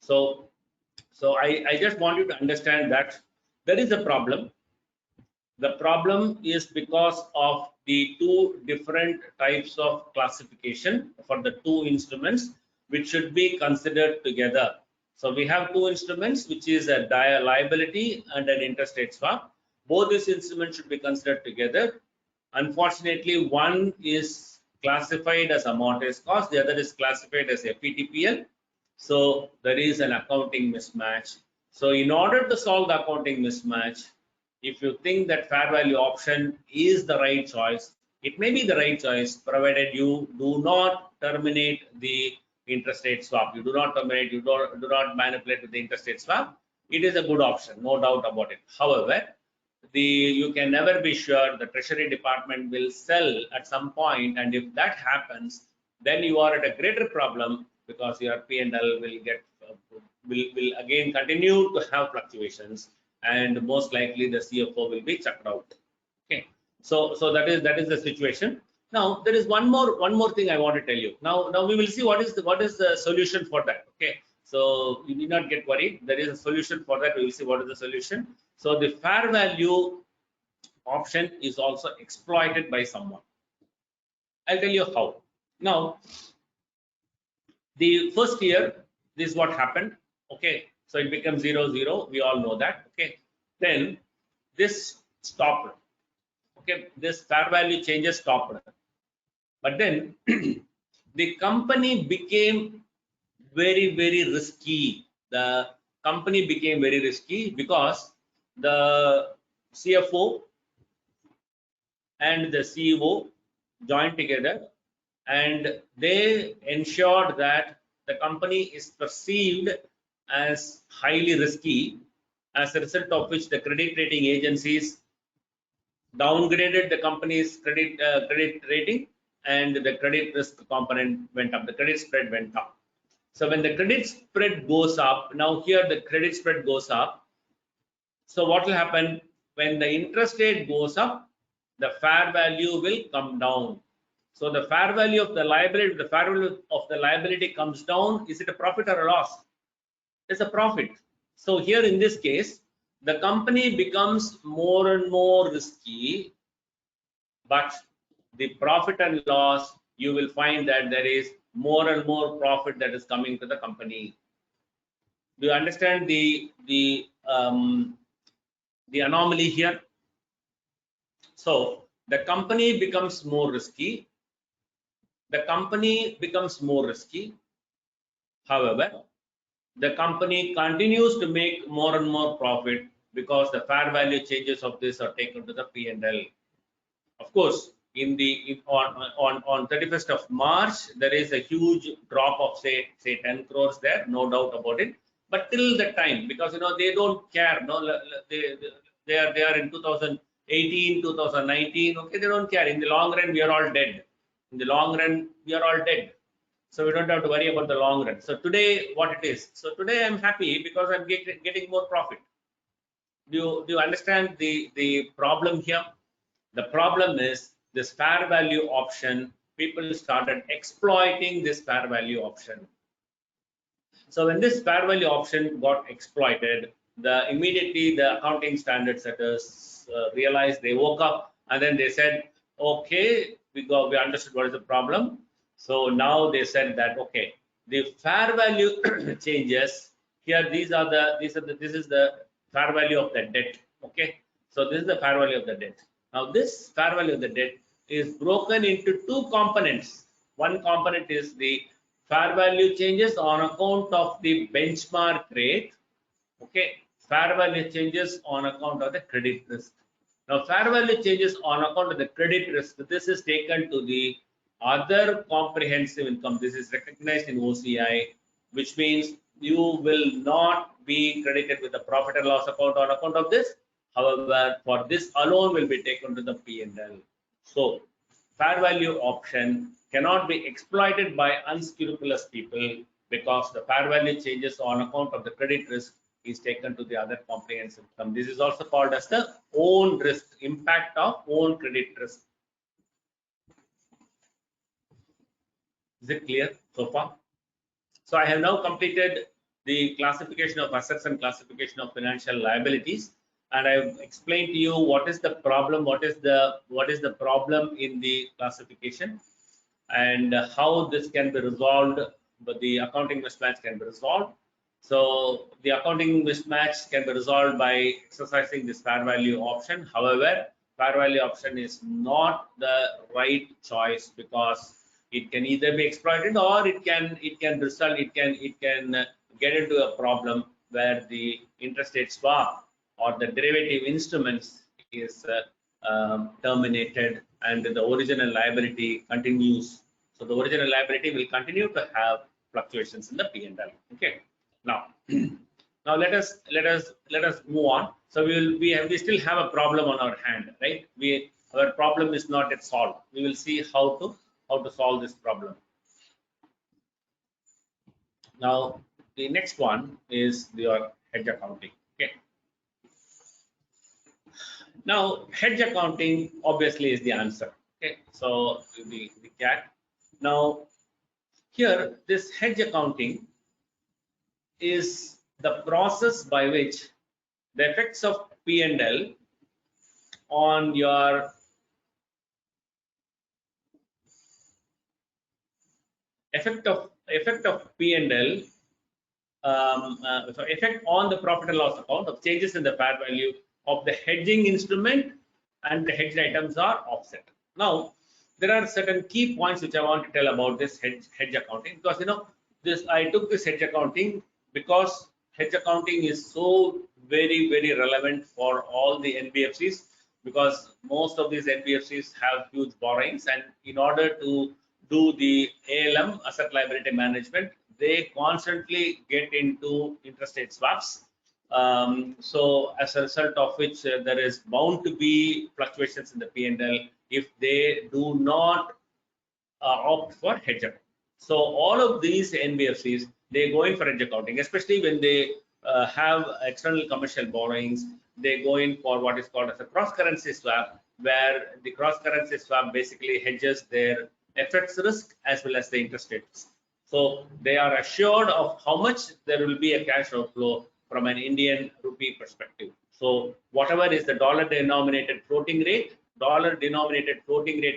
So I just want you to understand that there is a problem. The problem is because of the two different types of classification for the two instruments, which should be considered together. So we have two instruments, which is a liability and an interest rate swap. Both these instruments should be considered together. Unfortunately, one is classified as amortized cost, the other is classified as FVTPL. So there is an accounting mismatch. So in order to solve the accounting mismatch, if you think that fair value option is the right choice, it may be the right choice, provided you do not terminate the interest rate swap. You do not terminate, you do not manipulate with the interest rate swap. It is a good option, no doubt about it. However, you can never be sure. The Treasury Department will sell at some point, and if that happens, then you are at a greater problem because your P&L will again continue to have fluctuations, and most likely the CFO will be chucked out. Okay, so that is the situation. Now there is one more thing I want to tell you. Now we will see what is the solution for that. Okay, so you need not get worried. There is a solution for that. We will see what is the solution. So the fair value option is also exploited by someone. I'll tell you how. Now, the first year, this is what happened. Okay, so it becomes 0, 0. We all know that. Okay, then this stopped. Okay, this fair value changes stopped. But then the company became very, very risky. The company became very risky because the CFO and the CEO joined together, and they ensured that the company is perceived as highly risky, as a result of which the credit rating agencies downgraded the company's credit rating, and the credit risk component went up, the credit spread went up. So when the credit spread goes up, now here the credit spread goes up. So what will happen when the interest rate goes up? The fair value will come down. So the fair value of the liability, the fair value of the liability comes down. Is it a profit or a loss? It's a profit. So here in this case, the company becomes more and more risky, but the profit and loss, you will find that there is more and more profit that is coming to the company. Do you understand the anomaly here? So the company becomes more risky. The company becomes more risky. However, the company continues to make more and more profit because the fair value changes of this are taken to the P&L. Of course, on 31st of March, there is a huge drop of say 10 crores there, no doubt about it. But till the time, because they don't care, they are in 2018, 2019. Okay, they don't care. In the long run, we are all dead. In the long run, we are all dead. So we don't have to worry about the long run. So today, what it is? So today I'm happy because I'm getting more profit. Do you understand the problem here? The problem is this fair value option. People started exploiting this fair value option. So when this fair value option got exploited, immediately the accounting standard setters realized, they woke up and then they said, okay, we understood what is the problem. So now they said that, okay, the fair value changes here. This is the fair value of the debt. Okay, so this is the fair value of the debt. Now this fair value of the debt is broken into two components. One component is the fair value changes on account of the benchmark rate. Okay, fair value changes on account of the credit risk. Now fair value changes on account of the credit risk. This is taken to the other comprehensive income. This is recognized in OCI, which means you will not be credited with the profit and loss account on account of this. However, for this alone will be taken to the P&L. So fair value option cannot be exploited by unscrupulous people because the fair value changes on account of the credit risk is taken to the other comprehensive income. This is also called as the own risk, impact of own credit risk. Is it clear so far? So I have now completed the classification of assets and classification of financial liabilities, and I've explained to you what is the problem, what is the problem in the classification, and how this can be resolved. But the accounting mismatch can be resolved. So the accounting mismatch can be resolved by exercising this fair value option. However, fair value option is not the right choice because it can either be exploited or it can get into a problem where the interest rate swap or the derivative instruments is terminated and the original liability continues. So the original liability will continue to have fluctuations in the P&L. Okay. Now let us move on. So we still have a problem on our hand, right? Our problem is not yet solved. We will see how to solve this problem. Now the next one is your hedge accounting. Okay. Now hedge accounting obviously is the answer. Okay. So the cat. Now here this hedge accounting is the process by which the effects of P&L on your effect of P&L, so effect on the profit and loss account of changes in the fair value of the hedging instrument and the hedged items are offset. Now there are certain key points which I want to tell about this hedge accounting, because I took this hedge accounting because hedge accounting is so very relevant for all the NBFCs, because most of these NBFCs have huge borrowings, and in order to do the ALM, asset liability management, they constantly get into interest rate swaps. So as a result of which there is bound to be fluctuations in the P&L if they do not opt for hedge accounting. So all of these NBFCs, they go in for hedge accounting, especially when they have external commercial borrowings. They go in for what is called as a cross currency swap, where the cross currency swap basically hedges their FX risk as well as the interest rate risk. So they are assured of how much there will be a cash outflow from an Indian rupee perspective. So whatever is the dollar denominated floating rate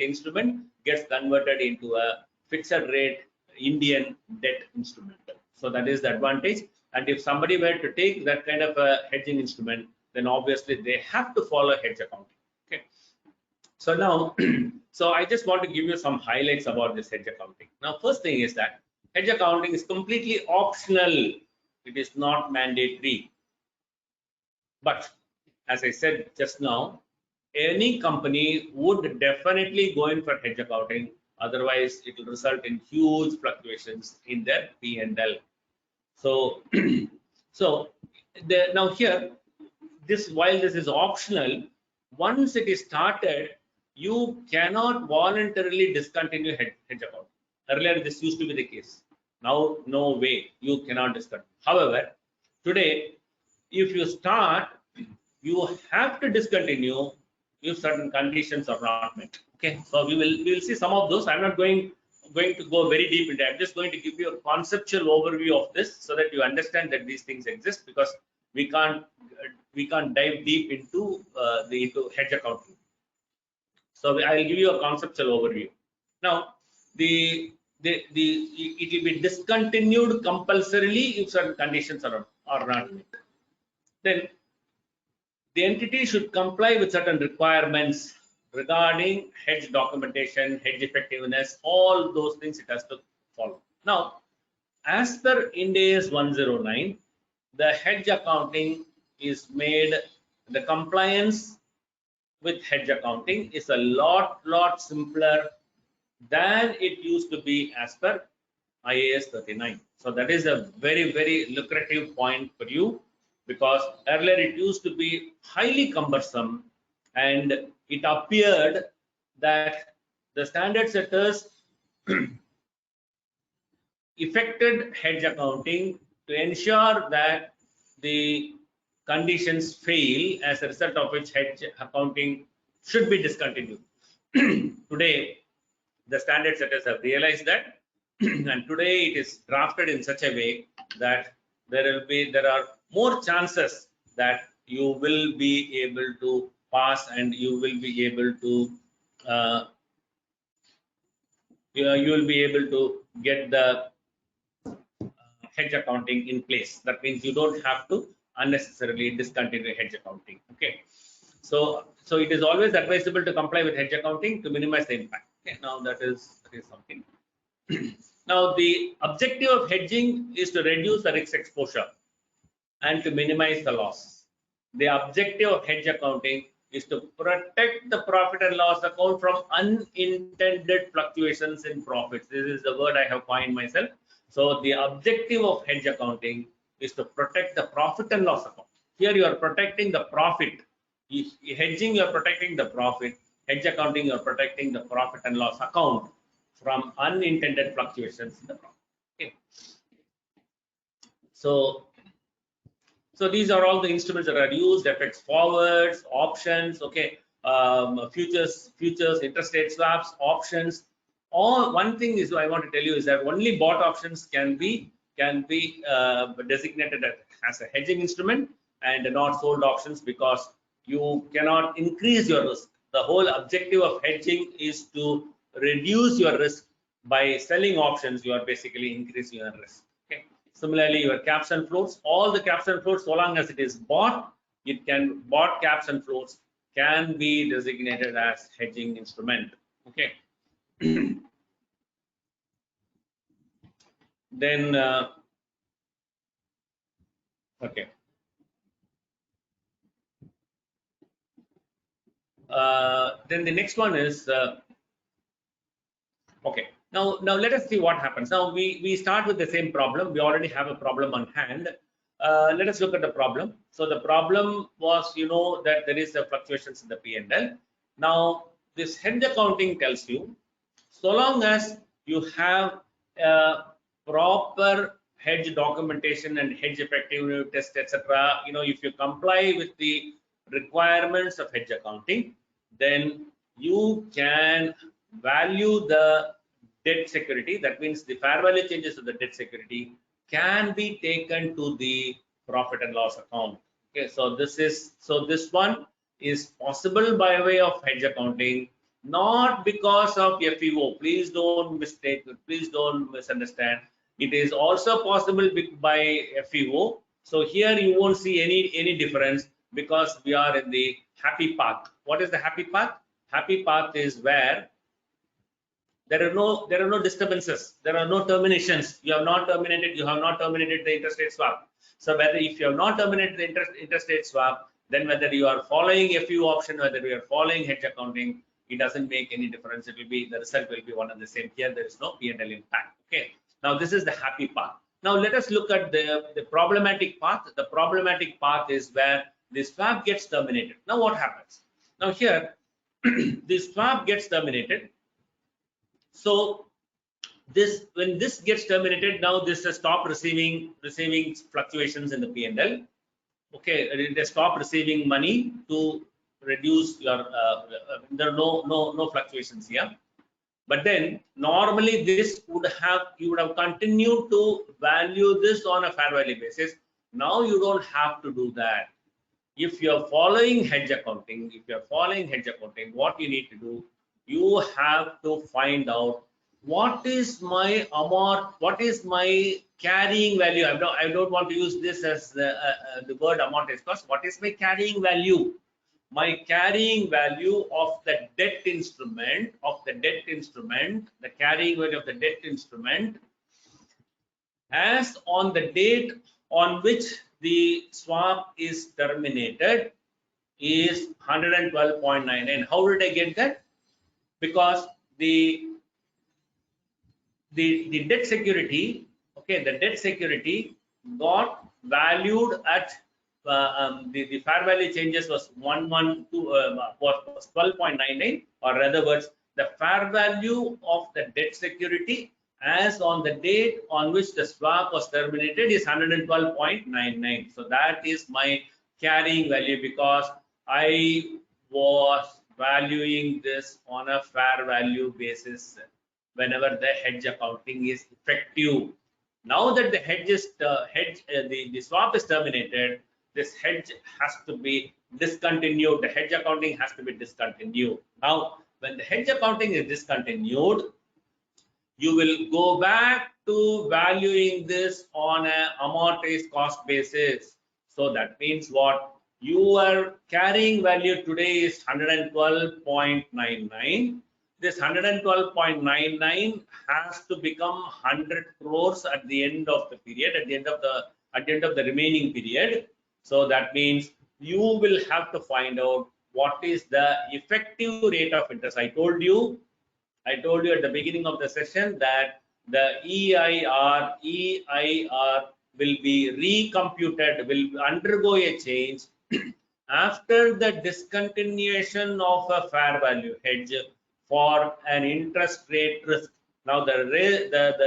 instrument gets converted into a fixed rate Indian debt instrument. So that is the advantage. And if somebody were to take that kind of a hedging instrument, then obviously they have to follow hedge accounting. Okay. So now, so I just want to give you some highlights about this hedge accounting. Now, first thing is that hedge accounting is completely optional. It is not mandatory. But as I said just now, any company would definitely go in for hedge accounting. Otherwise, it will result in huge fluctuations in their P&L. So, now here, while this is optional, once it is started, you cannot voluntarily discontinue hedge accounting. Earlier, this used to be the case. Now, no way, you cannot discontinue. However, today, if you start, you have to discontinue if certain conditions are not met. Okay, so we will see some of those. I'm not going to go very deep into it. I'm just going to give you a conceptual overview of this so that you understand that these things exist, because we can't dive deep into into hedge accounting. So I'll give you a conceptual overview. Now, it will be discontinued compulsorily if certain conditions are not met. Then the entity should comply with certain requirements regarding hedge documentation, hedge effectiveness, all those things it has to follow. Now, as per Ind AS 109, the hedge accounting is made, the compliance with hedge accounting is a lot simpler than it used to be as per IAS 39. So that is a very lucrative point for you, because earlier it used to be highly cumbersome, and it appeared that the standard setters effected hedge accounting to ensure that the conditions fail, as a result of which hedge accounting should be discontinued. Today, the standard setters have realized that, and today it is drafted in such a way that there are more chances that you will be able to pass, and you will be able to get the hedge accounting in place. That means you don't have to unnecessarily discontinue hedge accounting. Okay, so it is always advisable to comply with hedge accounting to minimize the impact. Okay, now that is something. Now, the objective of hedging is to reduce the risk exposure and to minimize the loss. The objective of hedge accounting is to protect the profit and loss account from unintended fluctuations in profits. This is the word I have coined myself. So the objective of hedge accounting is to protect the profit and loss account. Here you are protecting the profit. Hedging, you are protecting the profit. Hedge accounting, you are protecting the profit and loss account from unintended fluctuations in the profit. Okay. So these are all the instruments that are used: FX forwards, options, okay, futures, interest rate swaps, options. One thing is I want to tell you is that only bought options can be designated as a hedging instrument, and not sold options, because you cannot increase your risk. The whole objective of hedging is to reduce your risk. By selling options, you are basically increasing your risk. Okay. Similarly, your caps and floats, all the caps and floats, so long as it is bought, bought caps and floats can be designated as hedging instrument. Okay. Then okay. Then the next one is okay. Now let us see what happens. Now we start with the same problem. We already have a problem on hand. Let us look at the problem. So the problem was, that there is a fluctuations in the P&L. Now this hedge accounting tells you, so long as you have a proper hedge documentation and hedge effectiveness test, etc., if you comply with the requirements of hedge accounting, then you can value the debt security. That means the fair value changes of the debt security can be taken to the profit and loss account. Okay, so this one is possible by way of hedge accounting, not because of FEO. Please don't mistake, please don't misunderstand. It is also possible by FEO. So here you won't see any difference because we are in the happy path. What is the happy path? Happy path is where there are no disturbances, there are no terminations. You have not terminated the interest rate swap. So whether if you have not terminated the interest rate swap, then whether you are following FU option, whether you are following hedge accounting, it doesn't make any difference. It will be, the result will be one and the same. Here there is no P&L impact. Okay, now this is the happy path. Now let us look at the problematic path. The problematic path is where the swap gets terminated. Now what happens? Now here the swap gets terminated. So when this gets terminated, now this has stopped receiving fluctuations in the P&L. Okay, they stop receiving money to reduce your there are no fluctuations here. But then normally this you would have continued to value this on a fair value basis. Now you don't have to do that. If you are following hedge accounting, what you need to do, you have to find out what is my amount, what is my carrying value. I don't want to use this as the word amortized cost. What is my carrying value? My carrying value of the debt instrument, the carrying value of the debt instrument as on the date on which the swap is terminated is 112.99. How did I get that? Because the debt security, okay, the debt security got valued at the fair value changes was 12.99, or in other words, the fair value of the debt security as on the date on which the swap was terminated is 112.99. So that is my carrying value, because I was valuing this on a fair value basis whenever the hedge accounting is effective. Now that the swap is terminated, this hedge has to be discontinued. The hedge accounting has to be discontinued. Now, when the hedge accounting is discontinued, you will go back to valuing this on an amortized cost basis. So that means what? Your carrying value today is 112.99. This 112.99 has to become 100 crores at the end of the period, at the end of the remaining period. So that means you will have to find out what is the effective rate of interest. I told you at the beginning of the session that the EIR will be recomputed, will undergo a change after the discontinuation of a fair value hedge for an interest rate risk. Now the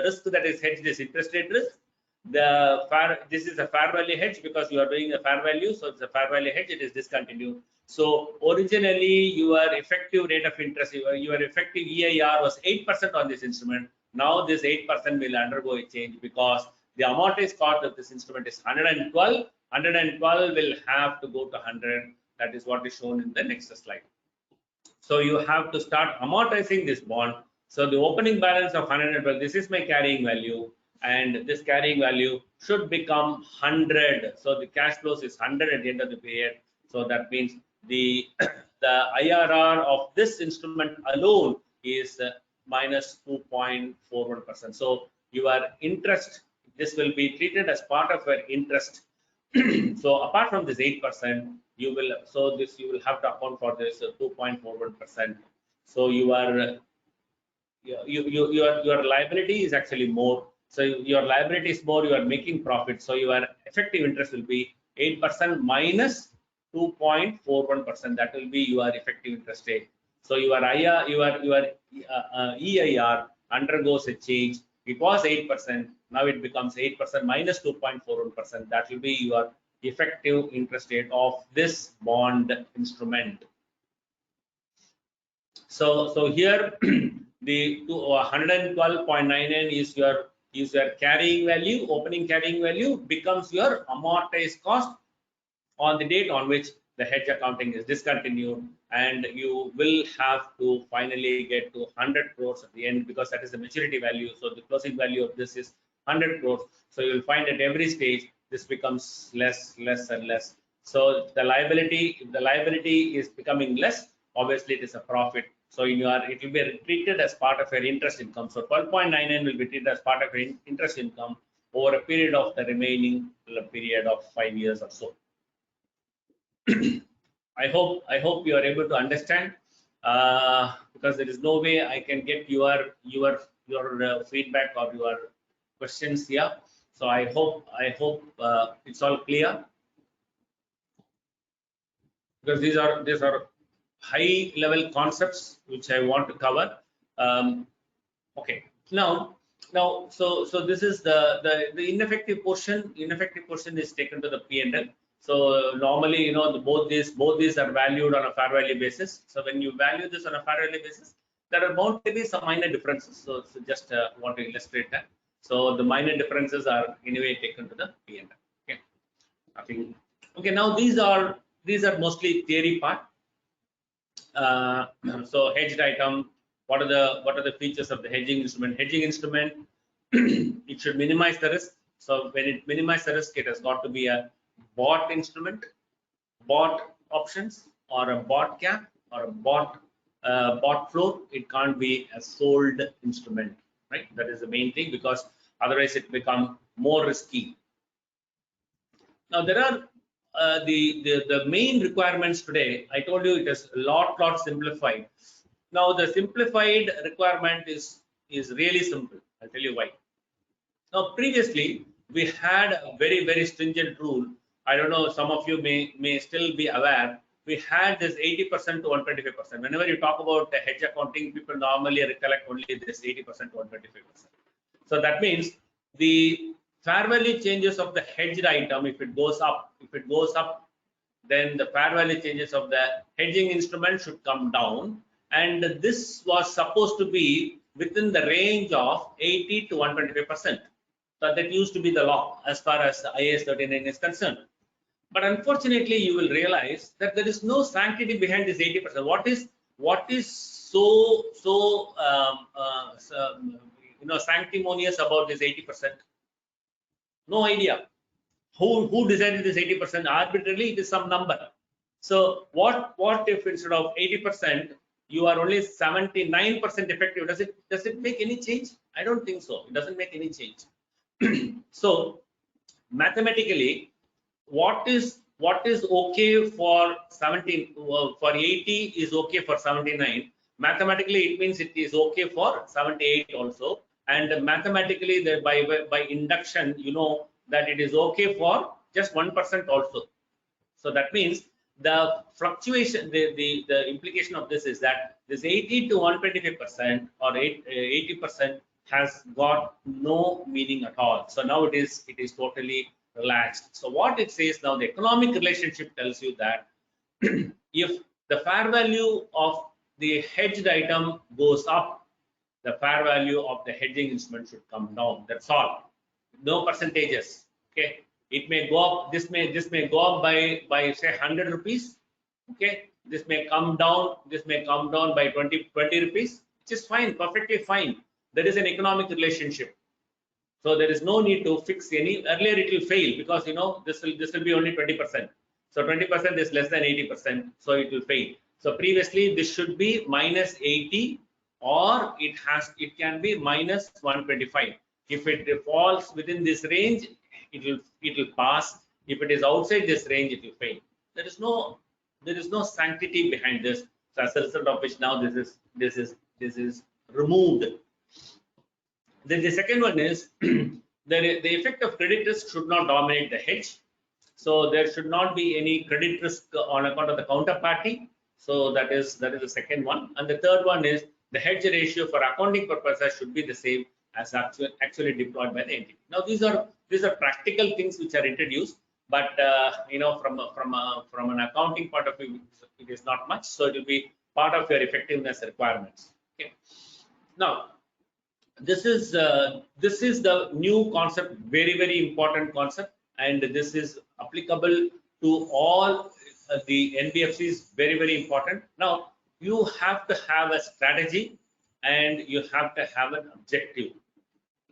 risk that is hedged is interest rate risk. This is a fair value hedge because you are doing a fair value, so it's a fair value hedge. It is discontinued. So originally your effective rate of interest, your effective EIR was 8% on this instrument. Now this 8% will undergo a change because the amortized cost of this instrument is 112. 112 will have to go to 100. That is what is shown in the next slide. So you have to start amortizing this bond. So the opening balance of 112, this is my carrying value, and this carrying value should become 100. So the cash flows is 100 at the end of the period. So that means the IRR of this instrument alone is minus 2.41%. So your interest, this will be treated as part of your interest. So apart from this 8%, you will have to account for this 2.41%. So you are your liability is actually more. So your liability is more, you are making profit. So your effective interest will be 8% minus 2.41%. That will be your effective interest rate. So your EIR undergoes a change. It was 8%. Now it becomes 8% minus 2.41%. That will be your effective interest rate of this bond instrument. So here the 112.99 is your carrying value, opening carrying value becomes your amortized cost on the date on which the hedge accounting is discontinued, and you will have to finally get to 100 crores at the end, because that is the maturity value. So the closing value of this is 100 crores. So you will find at every stage this becomes less and less. So the liability, if the liability is becoming less, obviously it is a profit. So it will be treated as part of your interest income. So 12.99 will be treated as part of your interest income over a period of the remaining period of 5 years or so. I hope you are able to understand, because there is no way I can get your feedback or your questions here. So I hope it's all clear, because these are high level concepts which I want to cover. Okay, now so this is the ineffective portion. Ineffective portion is taken to the P&L. So normally, both these are valued on a fair value basis. So when you value this on a fair value basis, there are bound to be some minor differences. So just want to illustrate that. So the minor differences are anyway taken to the P&L. Okay, nothing. Okay, now these are mostly theory part. So hedged item. What are the features of the hedging instrument? Hedging instrument, it should minimize the risk. So when it minimizes the risk, it has got to be a bought instrument, bought options, or a bought cap, or a bought float. It can't be a sold instrument, right? That is the main thing, because otherwise it becomes more risky. Now there are the main requirements today. I told you it is a lot simplified. Now the simplified requirement is really simple. I'll tell you why. Now previously we had a very stringent rule. I don't know, some of you may still be aware. We had this 80% to 125%. Whenever you talk about the hedge accounting, people normally recollect only this 80% to 125%. So that means the fair value changes of the hedged item, if it goes up, then the fair value changes of the hedging instrument should come down. And this was supposed to be within the range of 80 to 125%. So that used to be the law as far as IAS 39 is concerned. But unfortunately, you will realize that there is no sanctity behind this 80%. What is so sanctimonious about this 80%? No idea. Who decided this 80%? Arbitrarily, it is some number. So what if instead of 80%, you are only 79% effective? Does it make any change? I don't think so. It doesn't make any change. So mathematically, what is okay for 17 for 80 is okay for 79. Mathematically, it means it is okay for 78 also. And mathematically, by induction, you know that it is okay for just 1% also. So that means the fluctuation, the implication of this is that this 80 to 125% or 80% has got no meaning at all. So now it is totally relaxed. So what it says now, the economic relationship tells you that if the fair value of the hedged item goes up, the fair value of the hedging instrument should come down. That's all. No percentages. Okay. It may go up. This may go up by say 100 rupees. Okay. This may come down. This may come down by 20 rupees, which is fine, perfectly fine. There is an economic relationship. So there is no need to fix any. Earlier it will fail because this will be only 20%. So 20% is less than 80%. So it will fail. So previously this should be minus 80, or it can be minus 125. If it falls within this range, it will pass. If it is outside this range, it will fail. There is no sanctity behind this. So as a result of which now this is removed. Then the second one is the effect of credit risk should not dominate the hedge. So there should not be any credit risk on account of the counterparty. So that is the second one. And the third one is the hedge ratio for accounting purposes should be the same as actually deployed by the entity. Now these are practical things which are introduced, but from an accounting point of view, it is not much. So it will be part of your effectiveness requirements. Okay. Now this is the new concept, very important concept, and this is applicable to all the NBFCs. Very important. Now you have to have a strategy and you have to have an objective.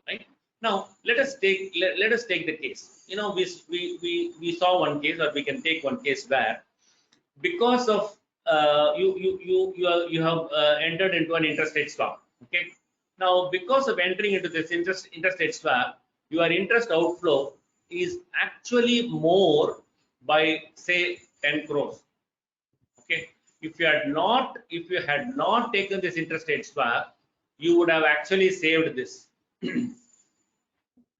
Right? Now let us take the case. You know, we saw one case, or we can take one case where, because of you have entered into an interest rate swap. Okay. Now, because of entering into this interest rate swap, your interest outflow is actually more by, say, 10 crores. Okay. If you had not taken this interest rate swap, you would have actually saved this. Do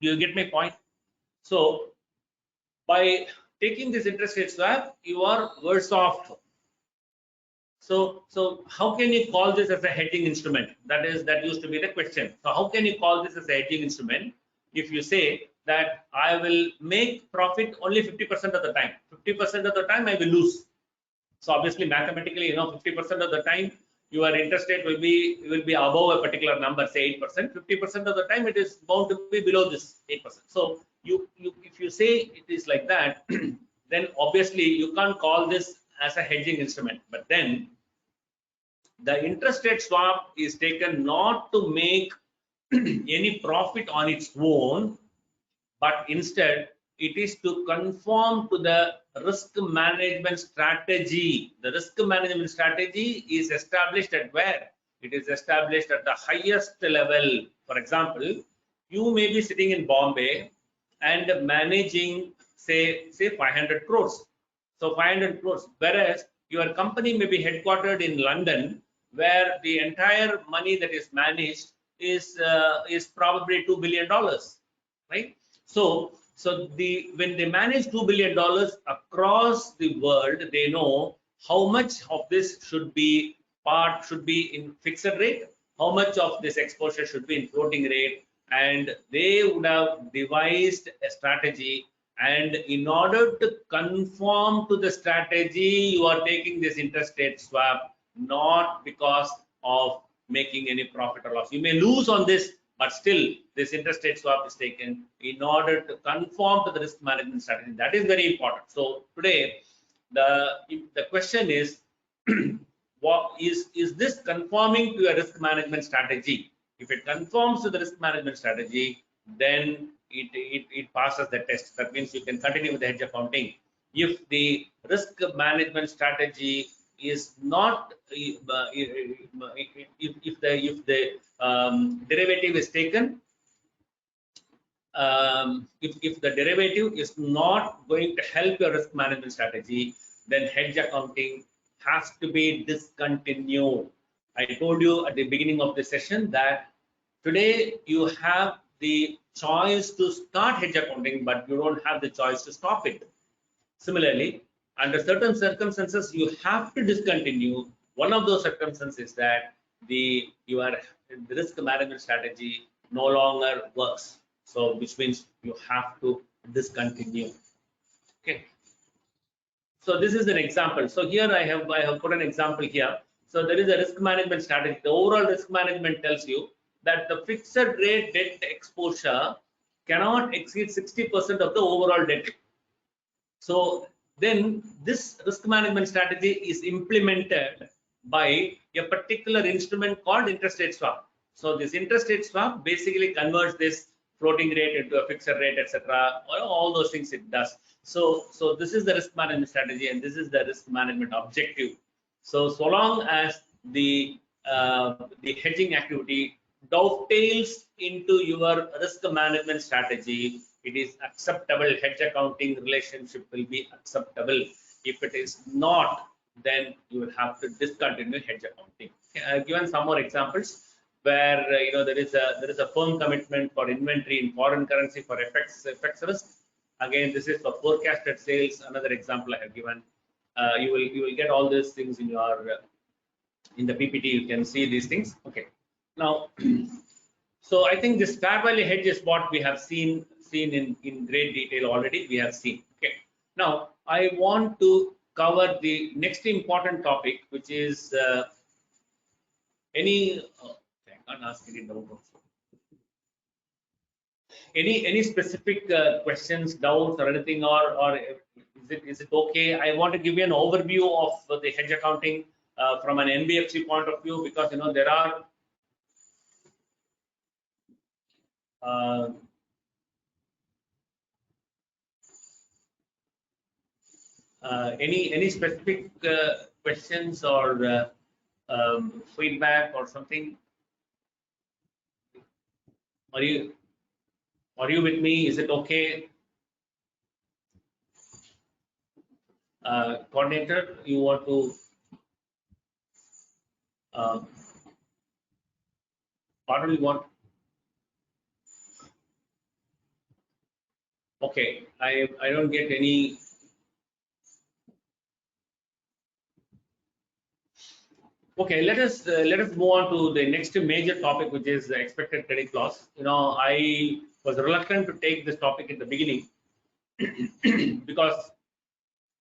you get my point? So by taking this interest rate swap, you are worse off. So how can you call this as a hedging instrument? That used to be the question. So how can you call this as a hedging instrument if you say that I will make profit only 50% of the time? 50% of the time I will lose. So obviously mathematically, you know, 50% of the time your interest rate will be above a particular number, say 8%. 50% of the time it is bound to be below this 8%. So if you say it is like that, then obviously you can't call this as a hedging instrument. But then the interest rate swap is taken not to make any profit on its own, but instead it is to conform to the risk management strategy. The risk management strategy is established at where? It is established at the highest level. For example, you may be sitting in Bombay and managing say 500 crores. So 500 crores, whereas your company may be headquartered in London, where the entire money that is managed is probably $2 billion, right? So when they manage $2 billion across the world, they know how much of this should be in fixed rate, how much of this exposure should be in floating rate, and they would have devised a strategy. And in order to conform to the strategy, you are taking this interest rate swap, not because of making any profit or loss. You may lose on this, but still this interest rate swap is taken in order to conform to the risk management strategy. That is very important. So today the question is, what is this conforming to a risk management strategy? If it conforms to the risk management strategy, then it passes the test. That means you can continue with the hedge accounting. If the risk management strategy is not, if the derivative is taken, if the derivative is not going to help your risk management strategy, then hedge accounting has to be discontinued. I told you at the beginning of the session that today you have the choice to start hedge accounting, but you don't have the choice to stop it. Similarly, under certain circumstances, you have to discontinue. One of those circumstances is that your risk management strategy no longer works. So, which means you have to discontinue. Okay. So this is an example. So here I have put an example here. So there is a risk management strategy. The overall risk management tells you that the fixed rate debt exposure cannot exceed 60% of the overall debt. So then this risk management strategy is implemented by a particular instrument called interest rate swap. So this interest rate swap basically converts this floating rate into a fixed rate, etc. All those things it does. So this is the risk management strategy, and this is the risk management objective. So long as the hedging activity dovetails into your risk management strategy, it is acceptable. Hedge accounting relationship will be acceptable. If it is not, then you will have to discontinue hedge accounting. Okay, I've given some more examples. where there is a firm commitment for inventory in foreign currency for FX risk. Again, this is for forecasted sales. Another example I have given. You will get all these things in your in the PPT. You can see these things. Okay. Now, so I think this fair value hedge is what we have seen in great detail already. We have seen. Okay. Now I want to cover the next important topic, which is any. I can't ask any doubt also. Any specific questions, doubts, or anything, or is it okay? I want to give you an overview of the hedge accounting from an NBFC point of view, because there are any specific questions or feedback or something? Are you with me? Is it okay? Coordinator, you want to what do you want? Okay, I don't get any. Okay, let us move on to the next major topic, which is the expected credit loss. I was reluctant to take this topic in the beginning because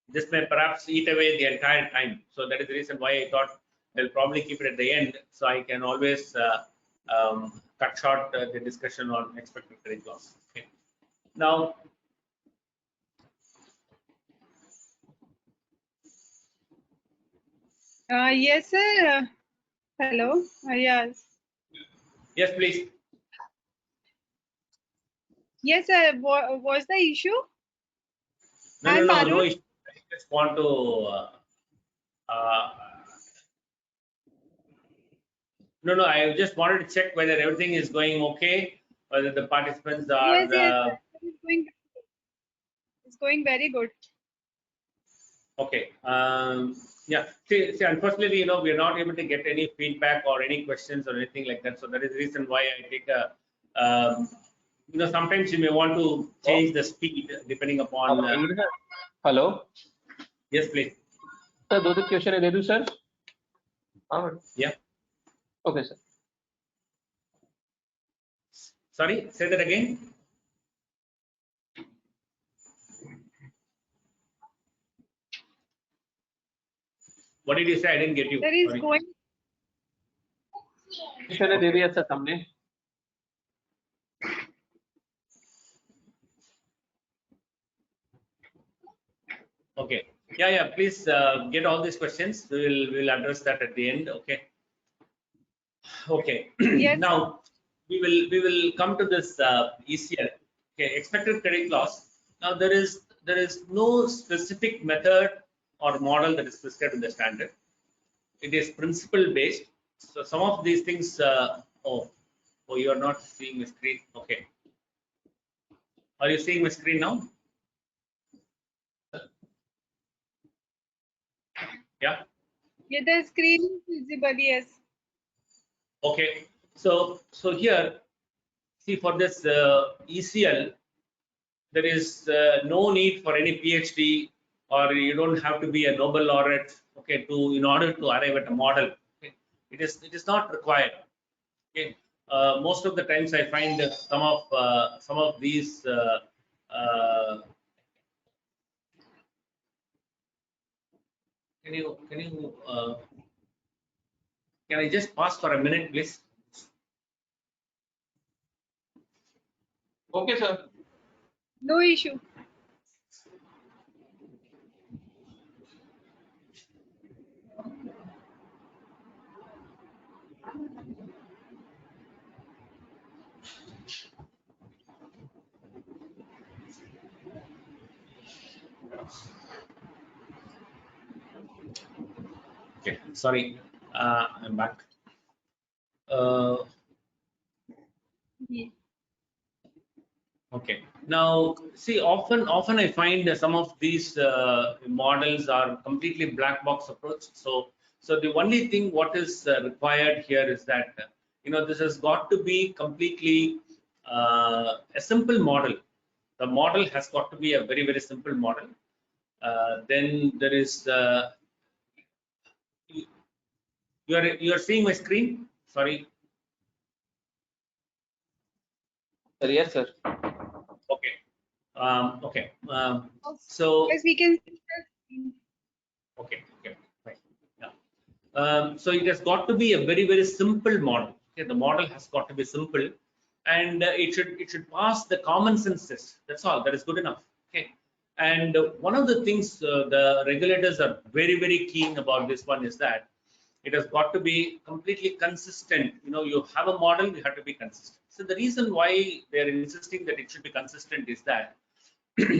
this may perhaps eat away the entire time. So that is the reason why I thought I'll probably keep it at the end, so I can always cut short the discussion on expected credit loss. Okay. Now, yes, sir. Hello. Yes. yes, please. Yes, sir. What's the issue? No issue. I just want to. No, I just wanted to check whether everything is going okay, whether the participants are. Yes, it's going very good. Okay. Yeah. See, unfortunately, we are not able to get any feedback or any questions or anything like that. So that is the reason why I take a. Sometimes you may want to change the speed depending upon. Hello. Yes, please. Sir, do the question I do, sir. Yeah. Okay, sir. Sorry, say that again. What did you say? I didn't get you. There is going. Question I did, sir, हमने. Okay. Yeah. Please get all these questions. We'll address that at the end. Okay. Okay. Yes. Now we will come to this ECL. Okay. Expected credit loss. Now there is no specific method or model that is prescribed in the standard. It is principle based. So some of these things. Oh, you are not seeing the screen. Okay. Are you seeing my screen now? Yeah. Yeah, the screen is visible. Yes. Okay. So here, see, for this ECL, there is no need for any PhD, or you don't have to be a Nobel laureate, okay, in order to arrive at a model. Okay. It is not required. Okay. Most of the times I find that some of these can I just pause for a minute, please? Okay, sir. No issue. Okay, sorry, I'm back. Yeah. Okay. Now, see, often I find some of these models are completely black box approach. So the only thing what is required here is that this has got to be completely a simple model. The model has got to be a very, very simple model. Then there is you are seeing my screen? Sorry. Sir, yes, sir. Okay. Okay. So Yes, we can. okay. Right. Yeah. So it has got to be a very, very simple model. Okay, the model has got to be simple, and it should pass the common sense test. That's all. That is good enough. Okay. And one of the things the regulators are very, very keen about this one is that it has got to be completely consistent. You have a model, you have to be consistent. So the reason why they are insisting that it should be consistent is that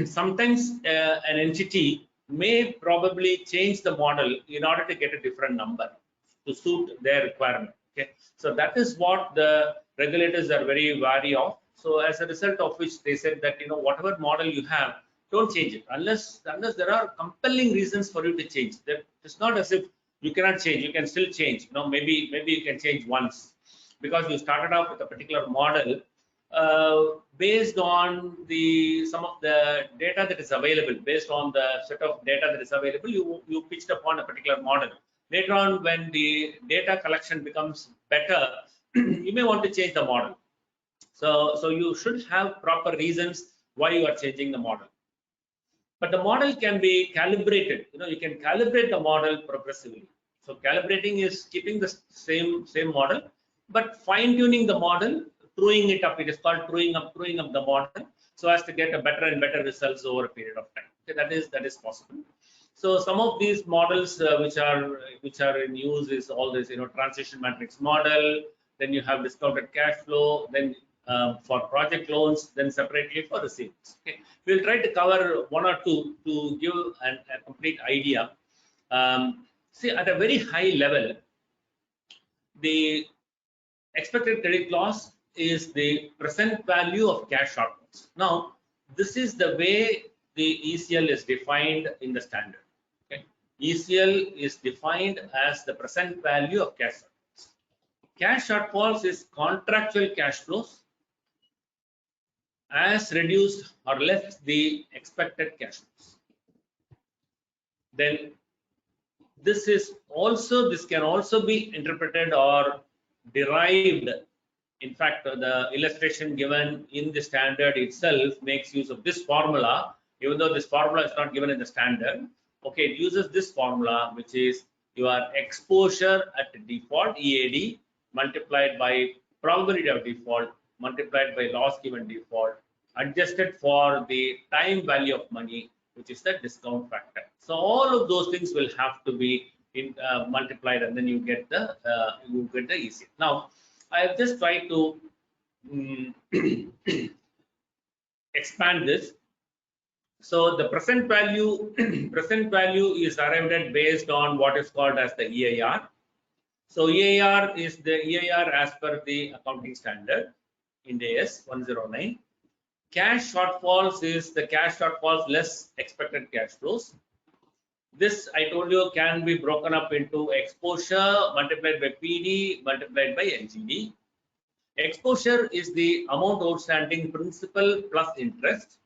sometimes an entity may probably change the model in order to get a different number to suit their requirement. Okay, so that is what the regulators are very wary of. So as a result of which they said that whatever model you have, don't change it unless there are compelling reasons for you to change. That it's not as if you cannot change. You can still change. Maybe you can change once because you started off with a particular model. Based on some of the data that is available, based on the set of data that is available, you pitched upon a particular model. Later on, when the data collection becomes better, you may want to change the model. So you should have proper reasons why you are changing the model. But the model can be calibrated. You can calibrate the model progressively. So calibrating is keeping the same model, but fine-tuning the model, truing it up. It is called truing up the model, so as to get a better and better results over a period of time. Okay, that is possible. So some of these models which are in use is all this, transition matrix model. Then you have discounted cash flow. Then for project loans, then separately for receivables. Okay, we'll try to cover one or two to give a complete idea. See, at a very high level, the expected credit loss is the present value of cash shortfalls. Now, this is the way the ECL is defined in the standard. Okay, ECL is defined as the present value of cash shortfalls. Cash shortfalls is contractual cash flows as reduced or less the expected cash flows. Then this can also be interpreted or derived. In fact, the illustration given in the standard itself makes use of this formula, even though this formula is not given in the standard. Okay, it uses this formula, which is your exposure at default, EAD, multiplied by probability of default, multiplied by loss given default, adjusted for the time value of money, which is the discount factor. So all of those things will have to be multiplied, and then you get the ECL. Now, I have just tried to expand this. So the present value is arrived at based on what is called as the EIR. So EIR is the EIR as per the accounting standard, Ind AS 109. Cash shortfalls is the cash shortfalls less expected cash flows. This, I told you, can be broken up into exposure multiplied by PD multiplied by LGD. Exposure is the amount outstanding principal plus interest.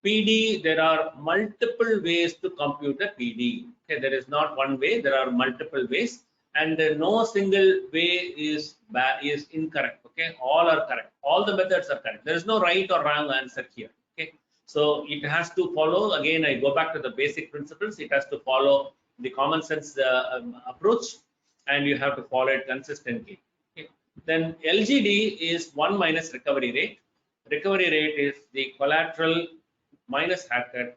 PD, there are multiple ways to compute a PD. Okay, there is not one way, there are multiple ways, and no single way is incorrect. Okay, all are correct. All the methods are correct. There is no right or wrong answer here. Okay, so it has to follow. Again, I go back to the basic principles. It has to follow the common sense approach, and you have to follow it consistently. Okay. Then LGD is 1 minus recovery rate. Recovery rate is the collateral minus haircut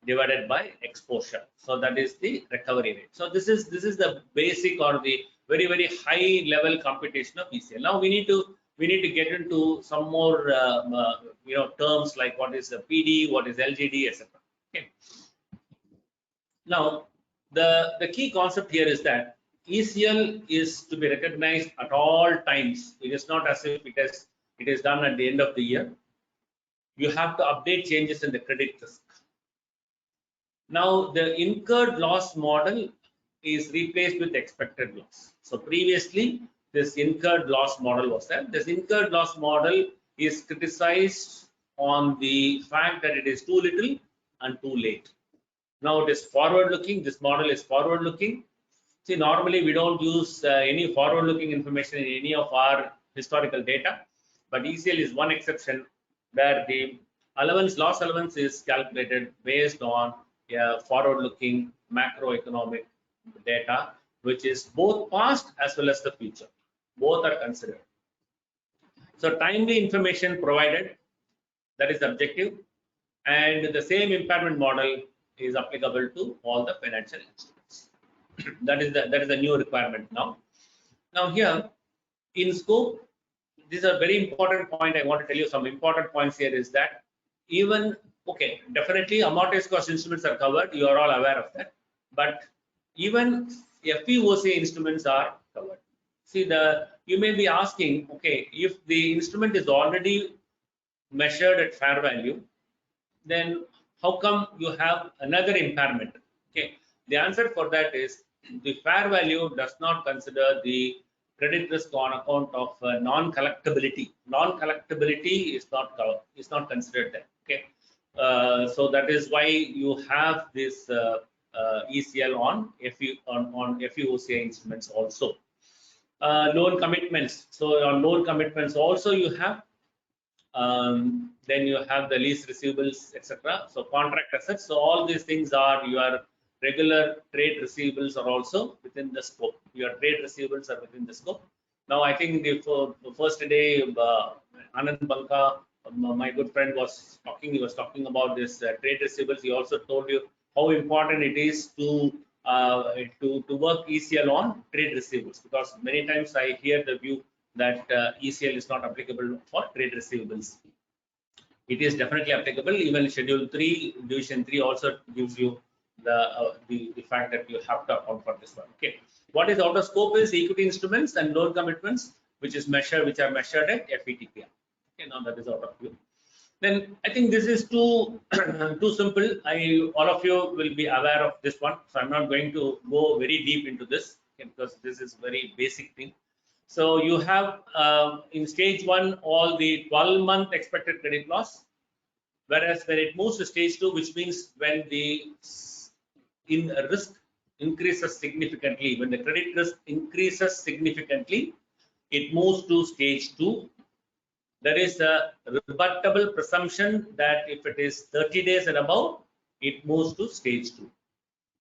divided by exposure. So that is the recovery rate. So this is the basic or the very, very high level computation of ECL. Now we need to get into some more terms like what is the PD, what is LGD, etc. Okay. Now the key concept here is that ECL is to be recognized at all times. It is not as if it is done at the end of the year. You have to update changes in the credit risk. Now the incurred loss model is replaced with expected loss. So previously this incurred loss model was there. This incurred loss model is criticized on the fact that it is too little and too late. Now it is forward looking. This model is forward looking. See, normally we don't use any forward looking information in any of our historical data, but ECL is one exception where the loss allowance is calculated based on forward looking macroeconomic data, which is both past as well as the future. Both are considered. So timely information provided, that is the objective, and the same impairment model is applicable to all the financial instruments. that is the new requirement now. Now here in scope, this is a very important point. I want to tell you some important points here is that even, okay, definitely amortized cost instruments are covered. You are all aware of that. But even FVOCA instruments are covered. See, you may be asking, okay, if the instrument is already measured at fair value, then how come you have another impairment? Okay, the answer for that is the fair value does not consider the credit risk on account of non-collectability. Non-collectability is not considered there. Okay, so that is why you have this ECL on FVOCA instruments also. Loan commitments. So on loan commitments also you have. Then you have the lease receivables, etc. So contract assets. So all these things are your regular trade receivables are also within the scope. Your trade receivables are within the scope. Now I think the first day Anand Banka, my good friend, was talking. He was talking about this trade receivables. He also told you how important it is to work ECL on trade receivables, because many times I hear the view that ECL is not applicable for trade receivables. It is definitely applicable. Even Schedule 3, Division 3 also gives you the fact that you have to account for this one. Okay, what is out of scope is equity instruments and loan commitments, which are measured at FVTPR. Okay, now that is out of view. Then I think this is too simple. All of you will be aware of this one, so I'm not going to go very deep into this, okay, because this is very basic thing. So you have in stage 1 all the 12-month expected credit loss, whereas when it moves to stage 2, which means when the risk increases significantly, when the credit risk increases significantly, it moves to stage 2. There is a rebuttable presumption that if it is 30 days and above, it moves to stage 2.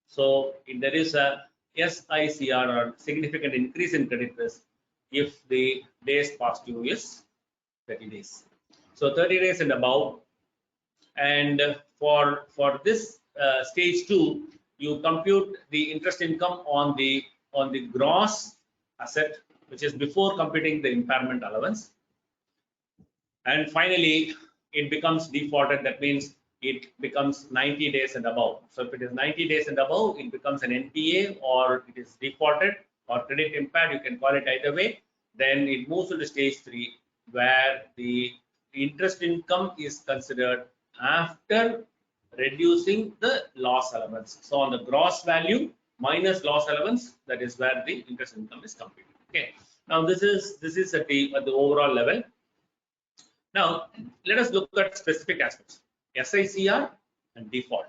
So if there is a SICR or significant increase in credit risk, if the days past due is 30 days. So 30 days and above. And for this stage 2, you compute the interest income on the gross asset, which is before computing the impairment allowance. And finally, it becomes defaulted. That means it becomes 90 days and above. So if it is 90 days and above, it becomes an NPA, or it is defaulted or credit impaired. You can call it either way. Then it moves to the stage 3, where the interest income is considered after reducing the loss allowance. So on the gross value minus loss allowance, that is where the interest income is computed. Okay. Now this is at the overall level. Now let us look at specific aspects. SICR and default.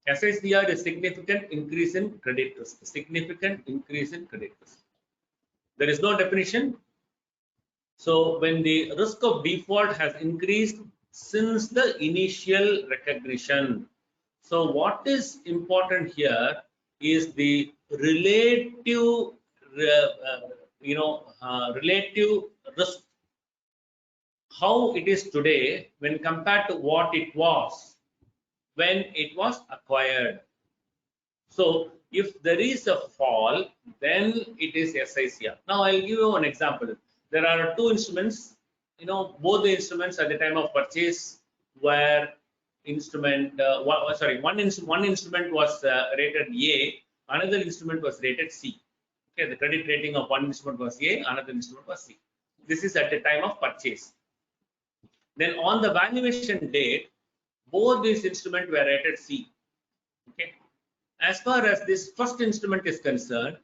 SICR is significant increase in credit risk. Significant increase in credit risk. There is no definition. So when the risk of default has increased since the initial recognition. So what is important here is the relative, relative risk. How it is today when compared to what it was when it was acquired. So if there is a fall, then it is SICR. Now I'll give you an example. There are two instruments. Both the instruments at the time of purchase were one instrument was rated A, another instrument was rated C. Okay, the credit rating of one instrument was A, another instrument was C. This is at the time of purchase. Then on the valuation date, both these instruments were rated C. Okay. As far as this first instrument is concerned,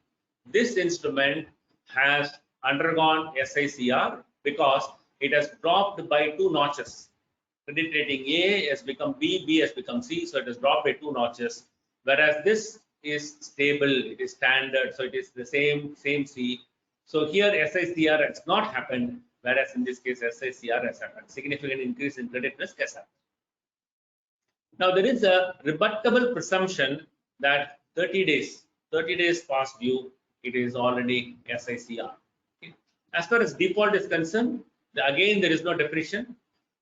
this instrument has undergone SICR because it has dropped by 2 notches. Credit rating A has become B, B has become C, so it has dropped by 2 notches. Whereas this is stable, it is standard, so it is the same C. So here SICR has not happened, whereas in this case SICR has happened. Significant increase in credit risk has happened. Now there is a rebuttable presumption that 30 days past due, it is already SICR. Okay. As far as default is concerned, again there is no definition,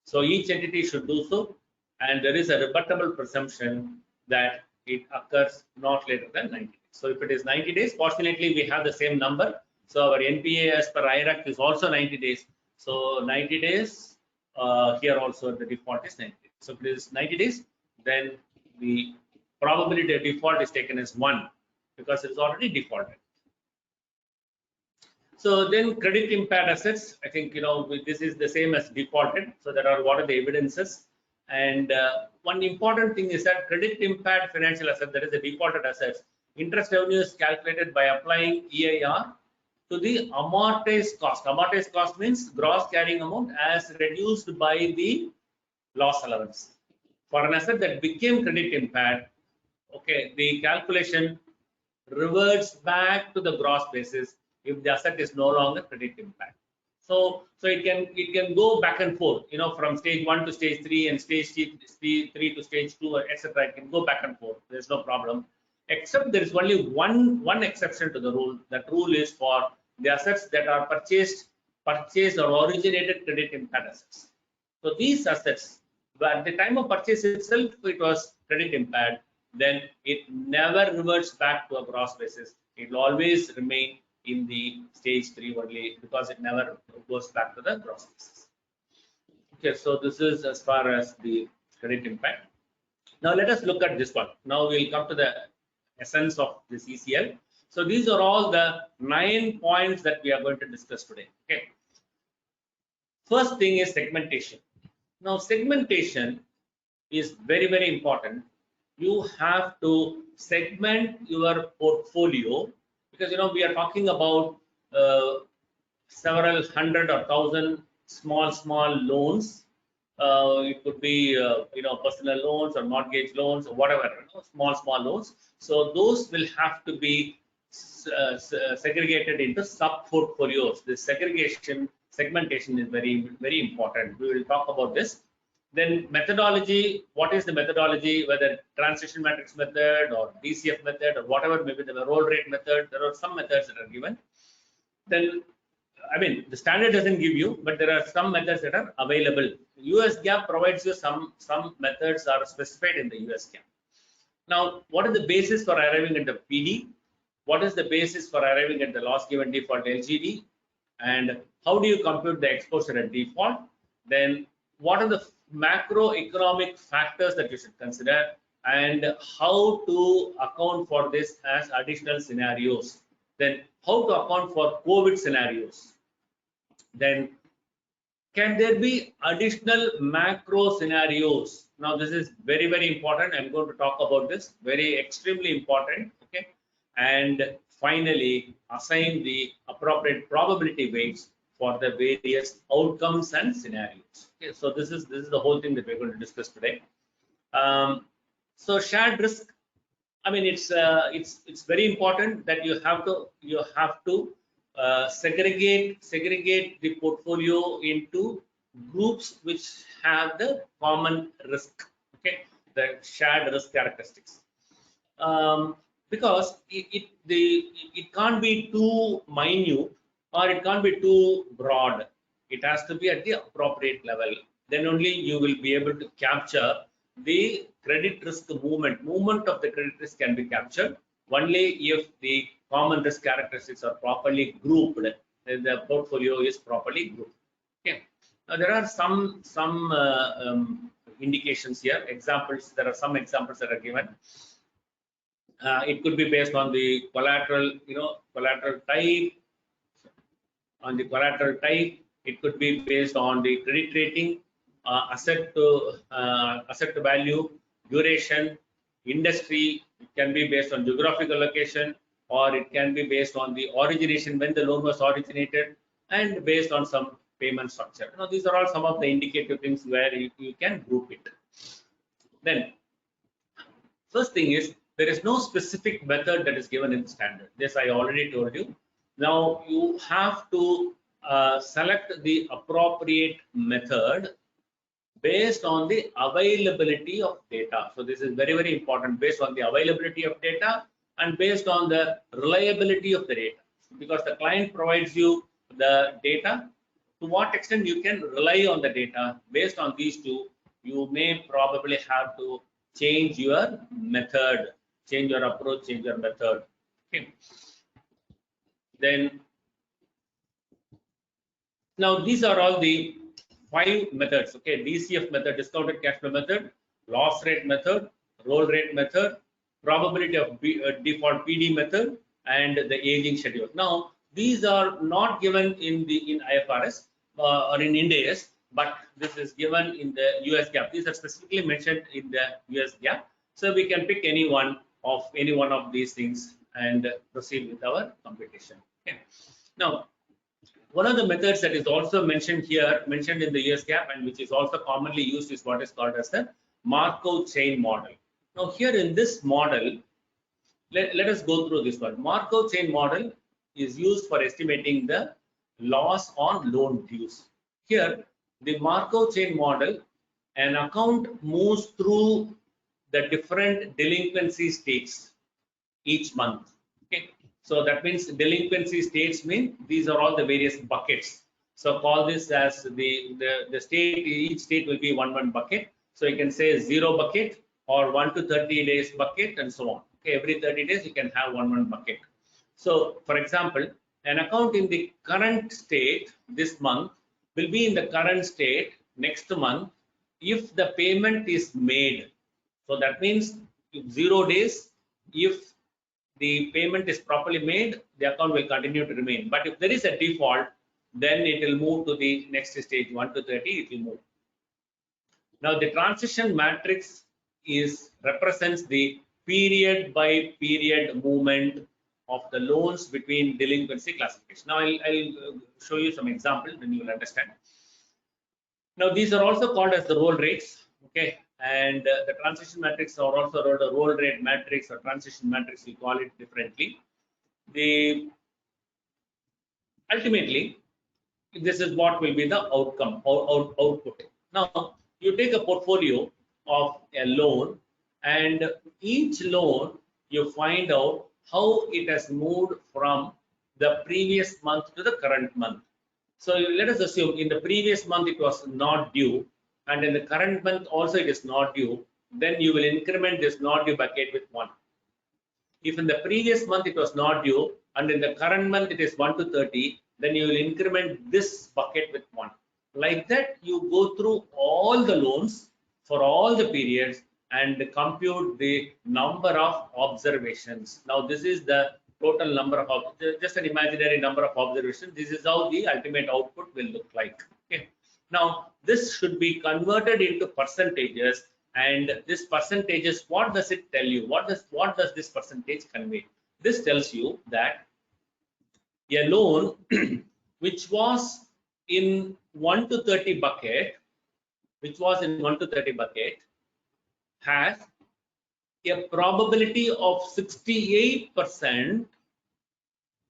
so each entity should do so, and there is a rebuttable presumption that it occurs not later than 90 days. So if it is 90 days, fortunately we have the same number. So our NPA as per IRAC is also 90 days. So 90 days, here also the default is 90 days. So if it is 90 days, then the probability of default is taken as 1 because it is already defaulted. So then credit impaired assets, I think, this is the same as defaulted. So there are what are the evidences? And one important thing is that credit impaired financial asset, that is the defaulted assets, interest revenue is calculated by applying EIR to the amortized cost. Amortized cost means gross carrying amount as reduced by the loss allowance. For an asset that became credit impaired, okay, the calculation reverts back to the gross basis if the asset is no longer credit impaired. So it can go back and forth, from stage 1 to stage 3 and stage 3 to stage 2, etc. It can go back and forth. There's no problem, except there is only one exception to the rule. That rule is for the assets that are purchased or originated credit impaired assets. So these assets, at the time of purchase itself, it was credit impaired, then it never reverts back to a gross basis. It will always remain in the stage 3 only because it never goes back to the gross basis. Okay, so this is as far as the credit impact. Now let us look at this one. Now we'll come to the essence of this ECL. So these are all the 9 points that we are going to discuss today. Okay. First thing is segmentation. Now segmentation is very, very important. You have to segment your portfolio because we are talking about several hundred or thousand small loans. It could be personal loans or mortgage loans or whatever, small loans. So those will have to be segregated into sub portfolios. This segmentation is very, very important. We will talk about this. Then methodology, what is the methodology, whether transition matrix method or DCF method or whatever, maybe the roll rate method, there are some methods that are given. Then, I mean, the standard doesn't give you, but there are some methods that are available. US GAAP provides you some methods are specified in the US GAAP. Now, what is the basis for arriving at the PD? What is the basis for arriving at the loss given default LGD? And how do you compute the exposure at default? Then what are the macroeconomic factors that you should consider, and how to account for this as additional scenarios? Then how to account for COVID scenarios? Then can there be additional macro scenarios? Now this is very, very important. I'm going to talk about this, very extremely important. Okay. And finally, assign the appropriate probability weights for the various outcomes and scenarios. Okay, so this is the whole thing that we're going to discuss today. So shared risk, I mean, it's very important that you have to segregate the portfolio into groups which have the common risk. Okay, the shared risk characteristics. Because it can't be too minute or it can't be too broad. It has to be at the appropriate level. Then only you will be able to capture the credit risk movement of the credit risk can be captured only if the common risk characteristics are properly grouped, then the portfolio is properly grouped. Okay. Now there are some indications here, examples. There are some examples that are given. It could be based on the collateral, collateral type. On the collateral type, it could be based on the credit rating, asset to value, duration, industry. It can be based on geographical location, or it can be based on the origination, when the loan was originated, and based on some payment structure. Now, these are all some of the indicative things where you can group it. Then, first thing is, there is no specific method that is given in the standard. This I already told you. Now, you have to select the appropriate method based on the availability of data. So this is very, very important, based on the availability of data and based on the reliability of the data. Because the client provides you the data, to what extent you can rely on the data. Based on these two, you may probably have to change your method, change your approach, change your method. Okay. Then, now these are all the 5 methods. Okay, DCF method, discounted cash flow method, loss rate method, roll rate method, probability of default PD method, and the aging schedule. Now, these are not given in IFRS or in Ind AS, but this is given in the US GAAP. These are specifically mentioned in the US GAAP. So we can pick any one of these things and proceed with our computation. Okay. Now, one of the methods that is also mentioned here, mentioned in the US GAAP, and which is also commonly used, is what is called as the Markov chain model. Now, here in this model, let us go through this one. Markov chain model is used for estimating the loss on loan dues. Here, the Markov chain model, an account moves through the different delinquency states each month. Okay. So that means delinquency states mean these are all the various buckets. So call this as the state, each state will be one bucket. So you can say 0 bucket or 1 to 30 days bucket and so on. Okay, every 30 days you can have one bucket. So for example, an account in the current state this month will be in the current state next month if the payment is made. So that means 0 days, if the payment is properly made, the account will continue to remain. But if there is a default, then it will move to the next stage, 1 to 30, it will move. Now, the transition matrix represents the period by period movement of the loans between delinquency classification. Now, I'll show you some examples, then you will understand. Now, these are also called as the roll rates. Okay, and the transition matrix are also called a roll rate matrix or transition matrix, we call it differently. Ultimately, this is what will be the outcome or output. Now, you take a portfolio of a loan, and each loan you find out how it has moved from the previous month to the current month. So let us assume in the previous month it was not due, and in the current month also it is not due. Then you will increment this not due bucket with 1. If in the previous month it was not due and in the current month it is 1 to 30, then you will increment this bucket with 1. Like that, you go through all the loans for all the periods and compute the number of observations. Now, this is the total number of, just an imaginary number of observations. This is how the ultimate output will look like. Okay. Now, this should be converted into percentages, and this percentages, what does it tell you? What does this percentage convey? This tells you that a loan which was in 1 to 30 bucket, has a probability of 68%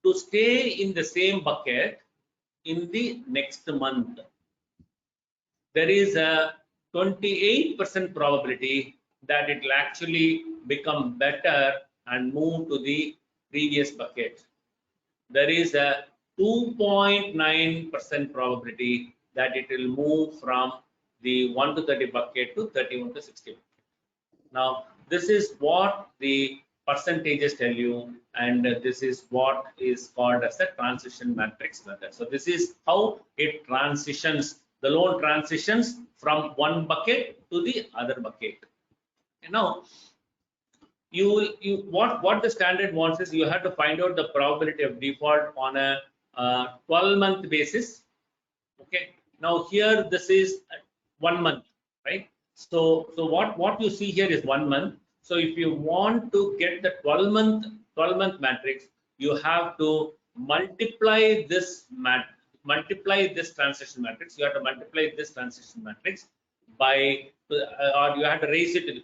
to stay in the same bucket in the next month. There is a 28% probability that it will actually become better and move to the previous bucket. There is a 2.9% probability that it will move from the 1 to 30 bucket to 31 to 60. Now, this is what the percentages tell you, and this is what is called as the transition matrix method. So this is how it transitions, the loan transitions from one bucket to the other bucket. And now, what the standard wants is you have to find out the probability of default on a 12-month basis. Okay. Now here this is 1 month, right? So what you see here is 1 month. So if you want to get the 12-month 12-month matrix, you have to multiply this transition matrix. You have to multiply this transition matrix by, or you have to raise it to the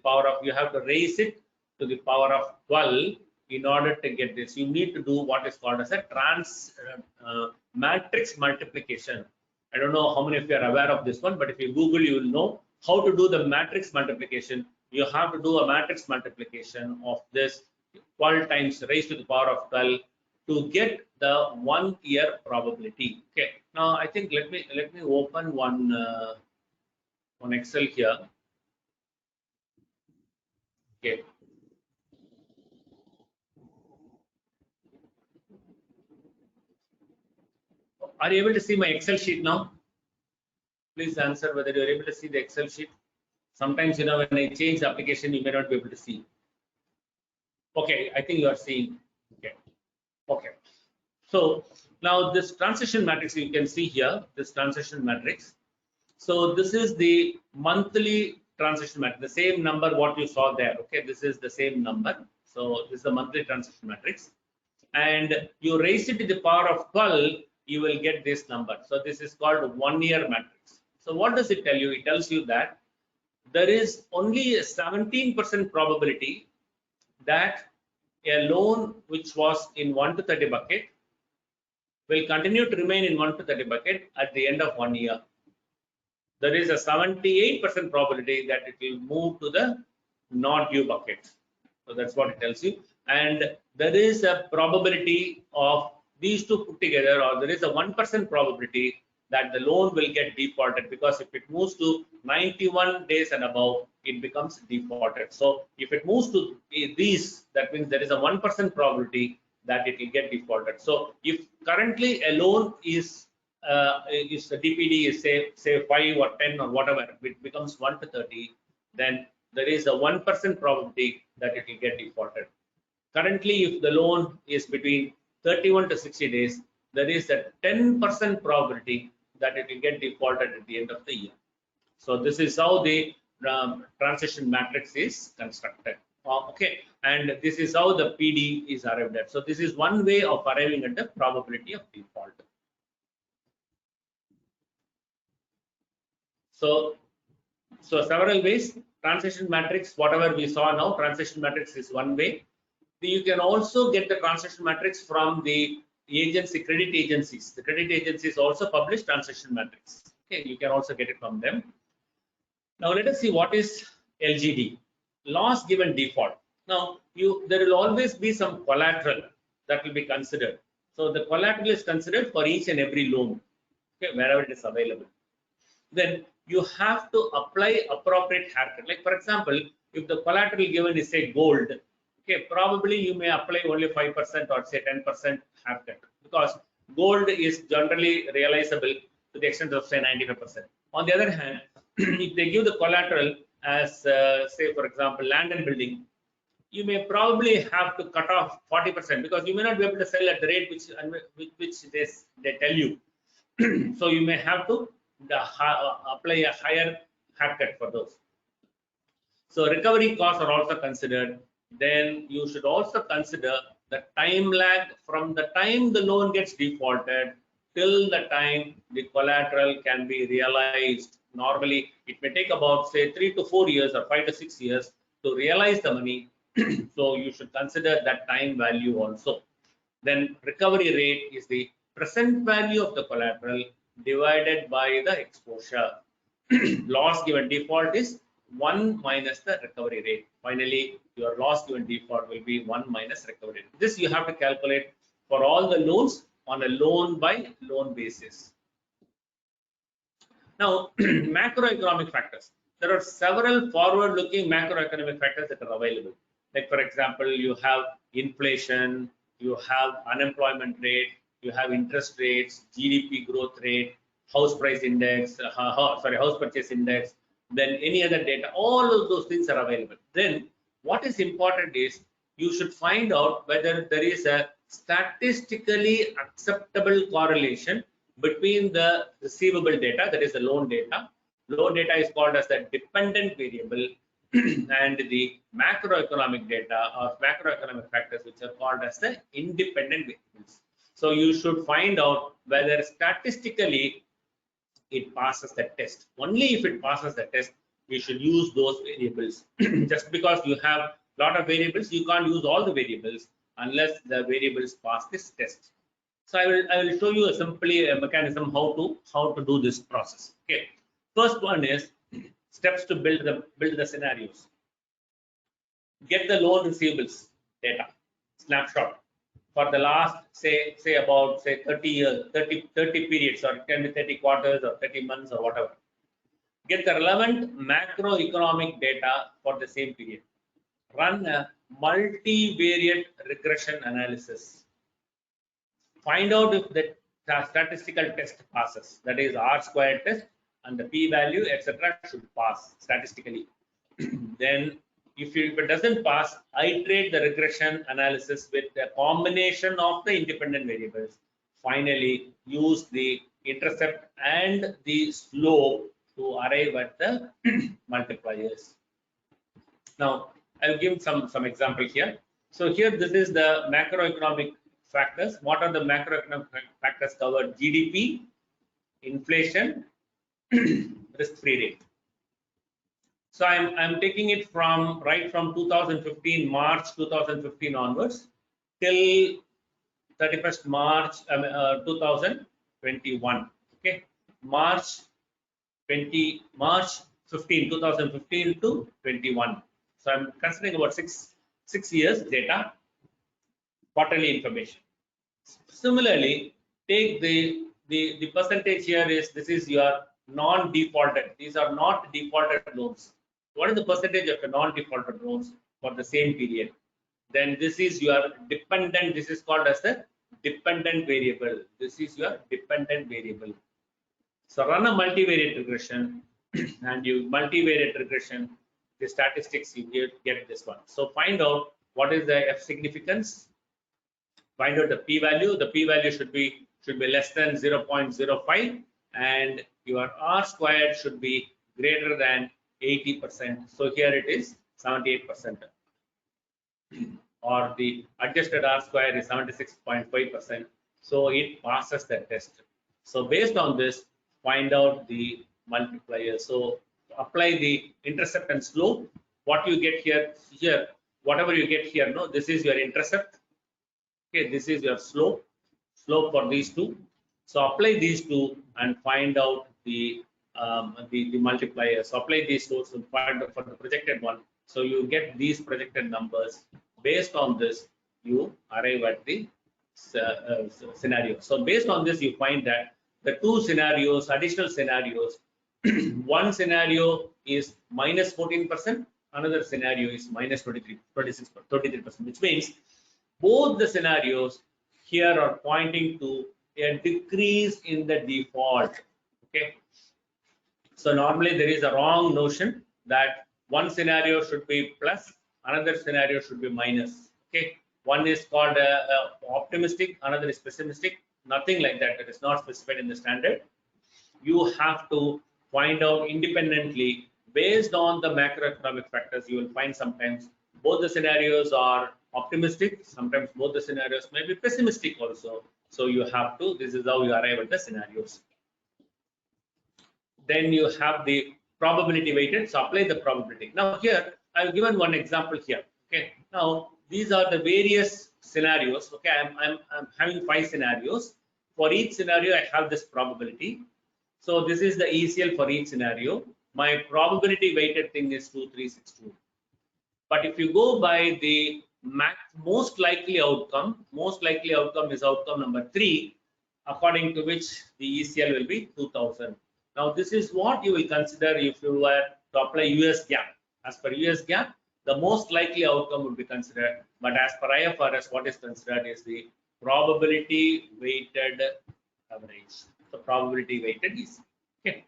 power of, 12 in order to get this. You need to do what is called as a matrix multiplication. I don't know how many of you are aware of this one, but if you Google, you will know how to do the matrix multiplication. You have to do a matrix multiplication of this 12 times raised to the power of 12 to get the 1 year probability. Okay. Now I think let me open one Excel here. Okay. Are you able to see my Excel sheet now? Please answer whether you are able to see the Excel sheet. Sometimes, when I change the application, you may not be able to see. Okay, I think you are seeing. Okay. Okay. So now this transition matrix, you can see here, this transition matrix. So this is the monthly transition matrix, the same number what you saw there. Okay, this is the same number. So this is the monthly transition matrix. And you raise it to the power of 12, you will get this number. So this is called 1 year matrix. So what does it tell you? It tells you that there is only a 17% probability that a loan which was in 1 to 30 bucket will continue to remain in 1 to 30 bucket at the end of 1 year. There is a 78% probability that it will move to the not due bucket. So that's what it tells you. And there is a probability of these two put together, or there is a 1% probability that the loan will get defaulted, because if it moves to 91 days and above, it becomes defaulted. So if it moves to these, that means there is a 1% probability that it will get defaulted. So if currently a loan is the DPD is say 5 or 10 or whatever, it becomes 1 to 30, then there is a 1% probability that it will get defaulted. Currently, if the loan is between 31 to 60 days, there is a 10% probability that it will get defaulted at the end of the year. So this is how the transition matrix is constructed. Okay, and this is how the PD is arrived at. So this is one way of arriving at the probability of default. So several ways. Transition matrix, whatever we saw now, transition matrix is one way. You can also get the transition matrix from the credit agencies. The credit agencies also publish transition matrix. Okay, you can also get it from them. Now let us see what is LGD, loss given default. Now there will always be some collateral that will be considered. So the collateral is considered for each and every loan, okay, wherever it is available. Then you have to apply appropriate haircut. Like for example, if the collateral given is say gold, okay, probably you may apply only 5% or say 10% haircut, because gold is generally realizable to the extent of say 95%. On the other hand, if they give the collateral as say for example land and building, you may probably have to cut off 40%, because you may not be able to sell at the rate which they tell you. So you may have to apply a higher haircut for those. So recovery costs are also considered. Then you should also consider the time lag from the time the loan gets defaulted till the time the collateral can be realized. Normally, it may take about say 3 to 4 years or 5 to 6 years to realize the money. So you should consider that time value also. Then recovery rate is the present value of the collateral divided by the exposure. Loss given default is 1 minus the recovery rate. Finally, your loss given default will be 1 minus recovery rate. This you have to calculate for all the loans on a loan by loan basis. Now, macroeconomic factors. There are several forward-looking macroeconomic factors that are available. Like for example, you have inflation, you have unemployment rate, you have interest rates, GDP growth rate, house price index, house purchase index, then any other data. All of those things are available. Then what is important is you should find out whether there is a statistically acceptable correlation between the receivable data, that is the loan data. Loan data is called as the dependent variable, and the macroeconomic data or macroeconomic factors, which are called as the independent variables. So you should find out whether statistically it passes the test. Only if it passes the test, you should use those variables. Just because you have a lot of variables, you can't use all the variables unless the variables pass this test. So I will show you simply a mechanism how to do this process. Okay. First one is steps to build the scenarios. Get the loan receivables data snapshot for the last say about 30 years, 30 periods, or it can be 30 quarters or 30 months or whatever. Get the relevant macroeconomic data for the same period. Run a multivariate regression analysis. Find out if the statistical test passes, that is R-squared test, and the p-value, etc., should pass statistically. Then if it doesn't pass, iterate the regression analysis with a combination of the independent variables. Finally, use the intercept and the slope to arrive at the multipliers. Now, I'll give some example here. So here, this is the macroeconomic factors. What are the macroeconomic factors covered? GDP, inflation, risk-free rate. So I'm taking it from right from 2015, March 2015 onwards till 31st March 2021. Okay, March 15, 2015 to 21. So I'm considering about six years data, quarterly information. Similarly, take the percentage here is this is your non-defaulted. These are not defaulted loans. What is the percentage of the non-defaulted loans for the same period? Then this is your dependent. This is called as the dependent variable. This is your dependent variable. So run a multivariate regression, and you multivariate regression. The statistics you get this one. So find out what is the F significance. Find out the p-value. The p-value should be less than 0.05, and your R-squared should be greater than 80%. So here it is 78%, or the adjusted R-square is 76.5%. So it passes the test. So based on this, find out the multiplier. So apply the intercept and slope. What you get here, whatever you get here, no, this is your intercept. Okay, this is your slope for these two. So apply these two and find out the multiplier. So apply these two and find out for the projected one. So you get these projected numbers. Based on this, you arrive at the scenario. So based on this, you find that the two scenarios, additional scenarios, one scenario is minus 14%, another scenario is minus 23%, which means both the scenarios here are pointing to a decrease in the default. Okay, so normally there is a wrong notion that one scenario should be plus, another scenario should be minus. Okay, one is called optimistic, another is pessimistic. Nothing like that. That is not specified in the standard. You have to find out independently based on the macroeconomic factors. You will find sometimes both the scenarios are optimistic, sometimes both the scenarios may be pessimistic also. So you have to, this is how you arrive at the scenarios. Then you have the probability weighted, so apply the probability. Now here, I've given one example here. Okay, now these are the various scenarios. Okay, I'm having 5 scenarios. For each scenario, I have this probability. So this is the ECL for each scenario. My probability weighted thing is 2362. But if you go by the most likely outcome is outcome number 3, according to which the ECL will be 2000. Now this is what you will consider if you were to apply US GAAP. As per US GAAP, the most likely outcome would be considered, but as per IFRS, what is considered is the probability weighted average. The probability weighted is okay.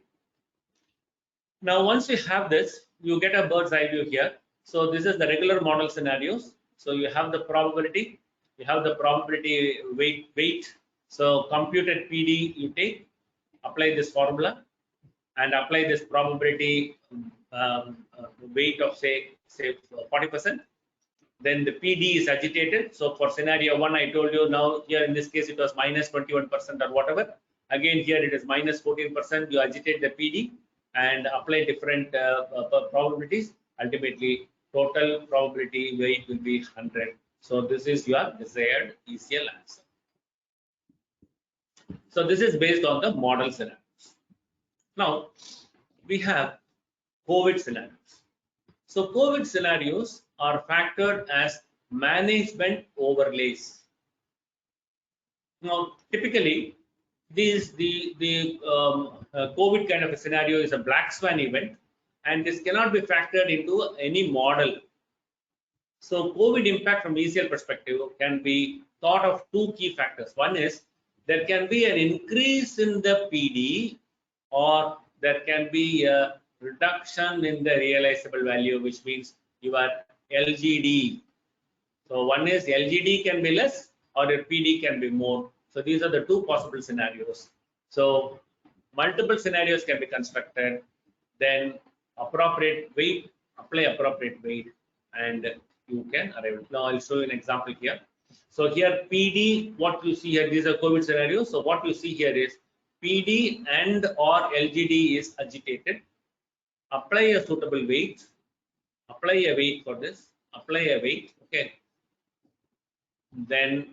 Now once you have this, you get a bird's eye view here. So this is the regular model scenarios. So you have the probability, you have the probability weight. So computed PD you take, apply this formula and apply this probability weight of say 40%. Then the PD is agitated. So for scenario 1, I told you, now here in this case it was minus 21% or whatever. Again here it is minus 14%. You agitate the PD and apply different probabilities. Ultimately, total probability weight will be 100. So this is your desired ECL answer. So this is based on the model scenarios. Now we have COVID scenarios. So COVID scenarios are factored as management overlays. Now typically the COVID kind of a scenario is a black swan event, and this cannot be factored into any model. So COVID impact from ECL perspective can be thought of two key factors. One is there can be an increase in the PD, or there can be a reduction in the realizable value, which means your LGD. So one is LGD can be less or your PD can be more. So these are the two possible scenarios. So multiple scenarios can be constructed, then appropriate weight, apply appropriate weight, and you can arrive. Now I'll show you an example here. So here PD, what you see here, these are COVID scenarios. So what you see here is PD and or LGD is agitated. Apply a suitable weight, apply a weight for this, apply a weight, okay. Then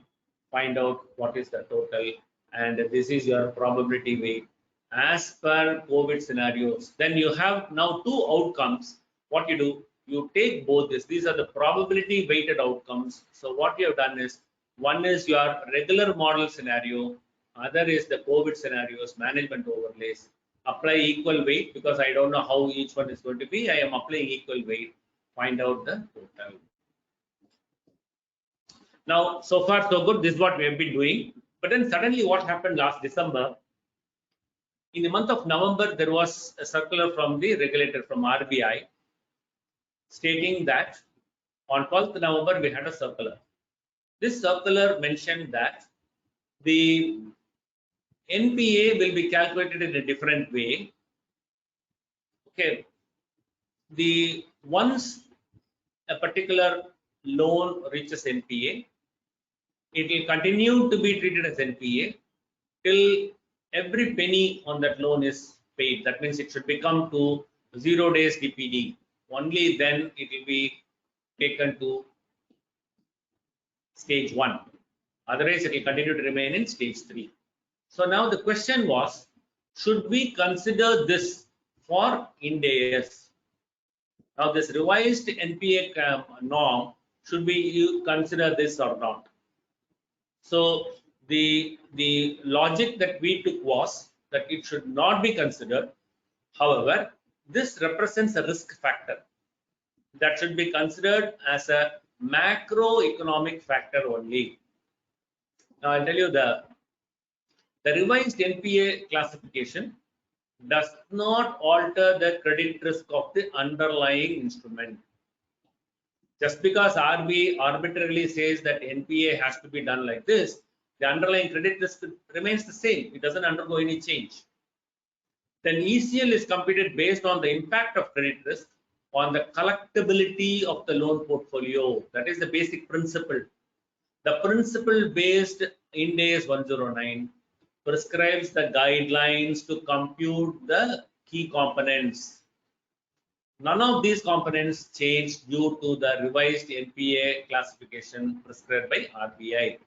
find out what is the total, and this is your probability weight as per COVID scenarios. Then you have now two outcomes. What you do, you take both this. These are the probability weighted outcomes. So what you have done is, one is your regular model scenario, other is the COVID scenarios, management overlays. Apply equal weight, because I don't know how each one is going to be. I am applying equal weight. Find out the total. Now, so far so good. This is what we have been doing. But then suddenly what happened last December? In the month of November, there was a circular from the regulator, from RBI, stating that on 12th November, we had a circular. This circular mentioned that the NPA will be calculated in a different way. Okay. Once a particular loan reaches NPA, it will continue to be treated as NPA till every penny on that loan is paid. That means it should become to 0 days DPD. Only then it will be taken to stage 1. Otherwise, it will continue to remain in stage 3. So now the question was, should we consider this for Ind AS? Now this revised NPA norm, should we consider this or not? So the logic that we took was that it should not be considered. However, this represents a risk factor that should be considered as a macroeconomic factor only. Now I'll tell you, the revised NPA classification does not alter the credit risk of the underlying instrument. Just because RBI arbitrarily says that NPA has to be done like this, the underlying credit risk remains the same. It doesn't undergo any change. Then ECL is computed based on the impact of credit risk on the collectibility of the loan portfolio. That is the basic principle. The principle based Ind AS 109 prescribes the guidelines to compute the key components. None of these components changed due to the revised NPA classification prescribed by RBI.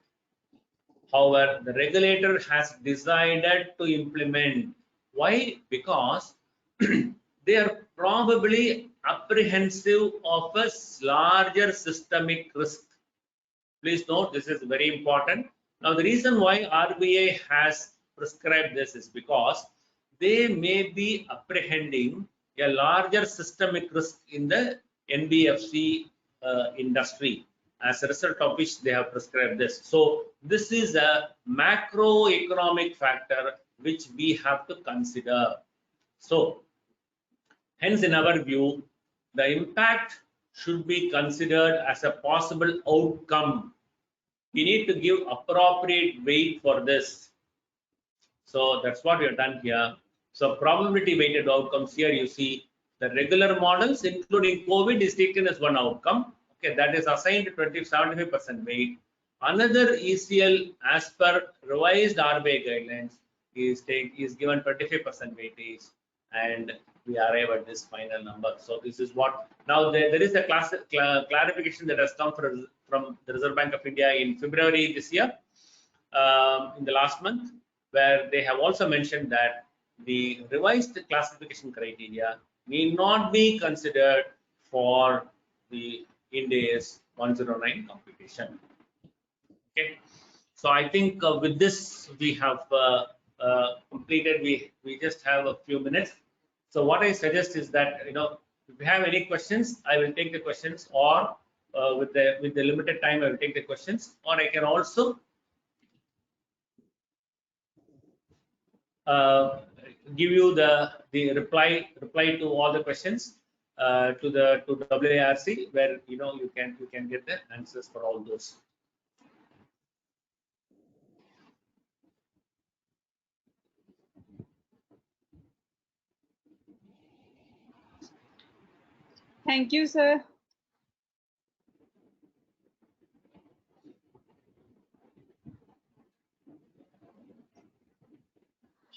However, the regulator has decided to implement. Why? Because they are probably apprehensive of a larger systemic risk. Please note, this is very important. Now, the reason why RBI has prescribed this is because they may be apprehending a larger systemic risk in the NBFC industry, as a result of which they have prescribed this. So this is a macroeconomic factor which we have to consider. So hence, in our view, the impact should be considered as a possible outcome. We need to give appropriate weight for this. So that's what we have done here. So probability weighted outcomes, here you see The regular models, including COVID, is taken as one outcome. Okay, that is assigned 75% weight. Another ECL, as per revised RBI guidelines, is given 25% weightage, and we arrive at this final number. So this is what now there is a clarification that has come from the Reserve Bank of India in February this year, in the last month, where they have also mentioned that the revised classification criteria need not be considered for the Ind AS 109 computation. Okay, so I think with this we have completed. We just have a few minutes. So what I suggest is that, if you have any questions, I will take the questions, or with the limited time, I will take the questions, or I can also give you the reply to all the questions to WARC, where you can get the answers for all those. Thank you, sir.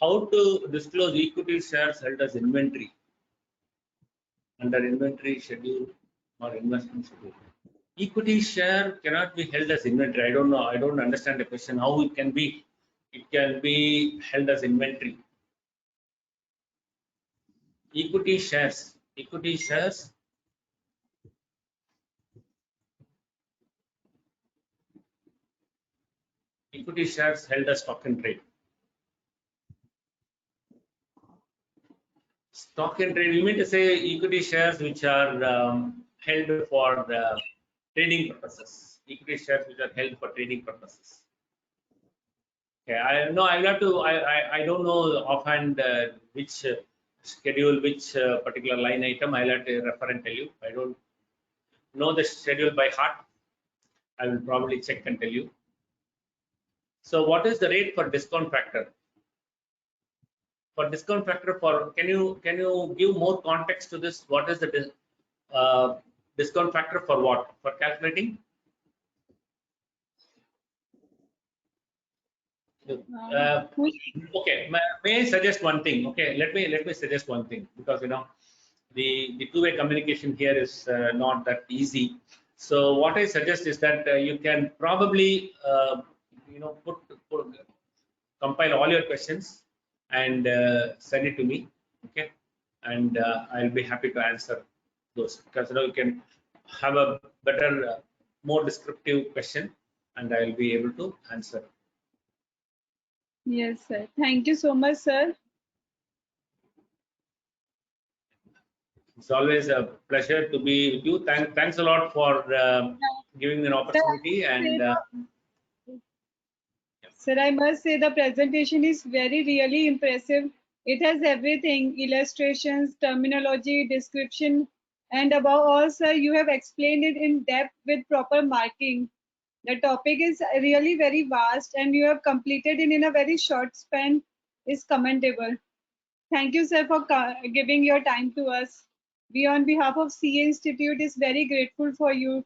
How to disclose equity shares held as inventory under inventory schedule or investment schedule? Equity share cannot be held as inventory. I don't know. I don't understand the question. How it can be? It can be held as inventory. Equity shares. Equity shares. Equity shares held as stock in trade. Stock in trade. You mean to say equity shares which are held for trading purposes? Equity shares which are held for trading purposes. Okay, I know I'll have to. I don't know offhand which schedule, which particular line item. I'll have to refer and tell you. I don't know the schedule by heart. I will probably check and tell you. So, what is the rate for discount factor? For discount factor, can you give more context to this? What is the discount factor for what? For calculating? Okay, may I suggest one thing? Okay, let me suggest one thing, because the two-way communication here is not that easy. So what I suggest is that you can probably compile all your questions and send it to me. Okay, and I'll be happy to answer those, because you can have a better, more descriptive question, and I'll be able to answer. Yes, sir. Thank you so much, sir. It's always a pleasure to be with you. Thanks a lot for giving me an opportunity. And sir, I must say the presentation is really impressive. It has everything: illustrations, terminology, description, and above all, sir, you have explained it in depth with proper marking. The topic is really very vast, and you have completed it in a very short span. Is commendable. Thank you, sir, for giving your time to us. We, on behalf of CA Institute, is very grateful for you.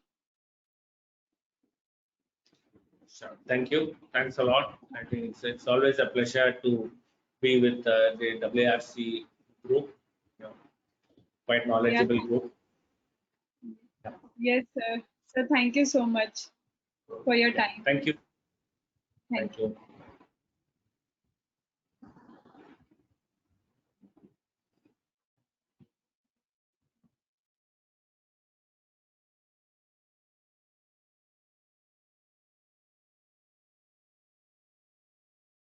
sure. Thank you. Thanks a lot. I think it's always a pleasure to be with the WRC group. Quite knowledgeable group. Yeah. Yes, sir. So thank you so much for your time. Thank you. Thank you.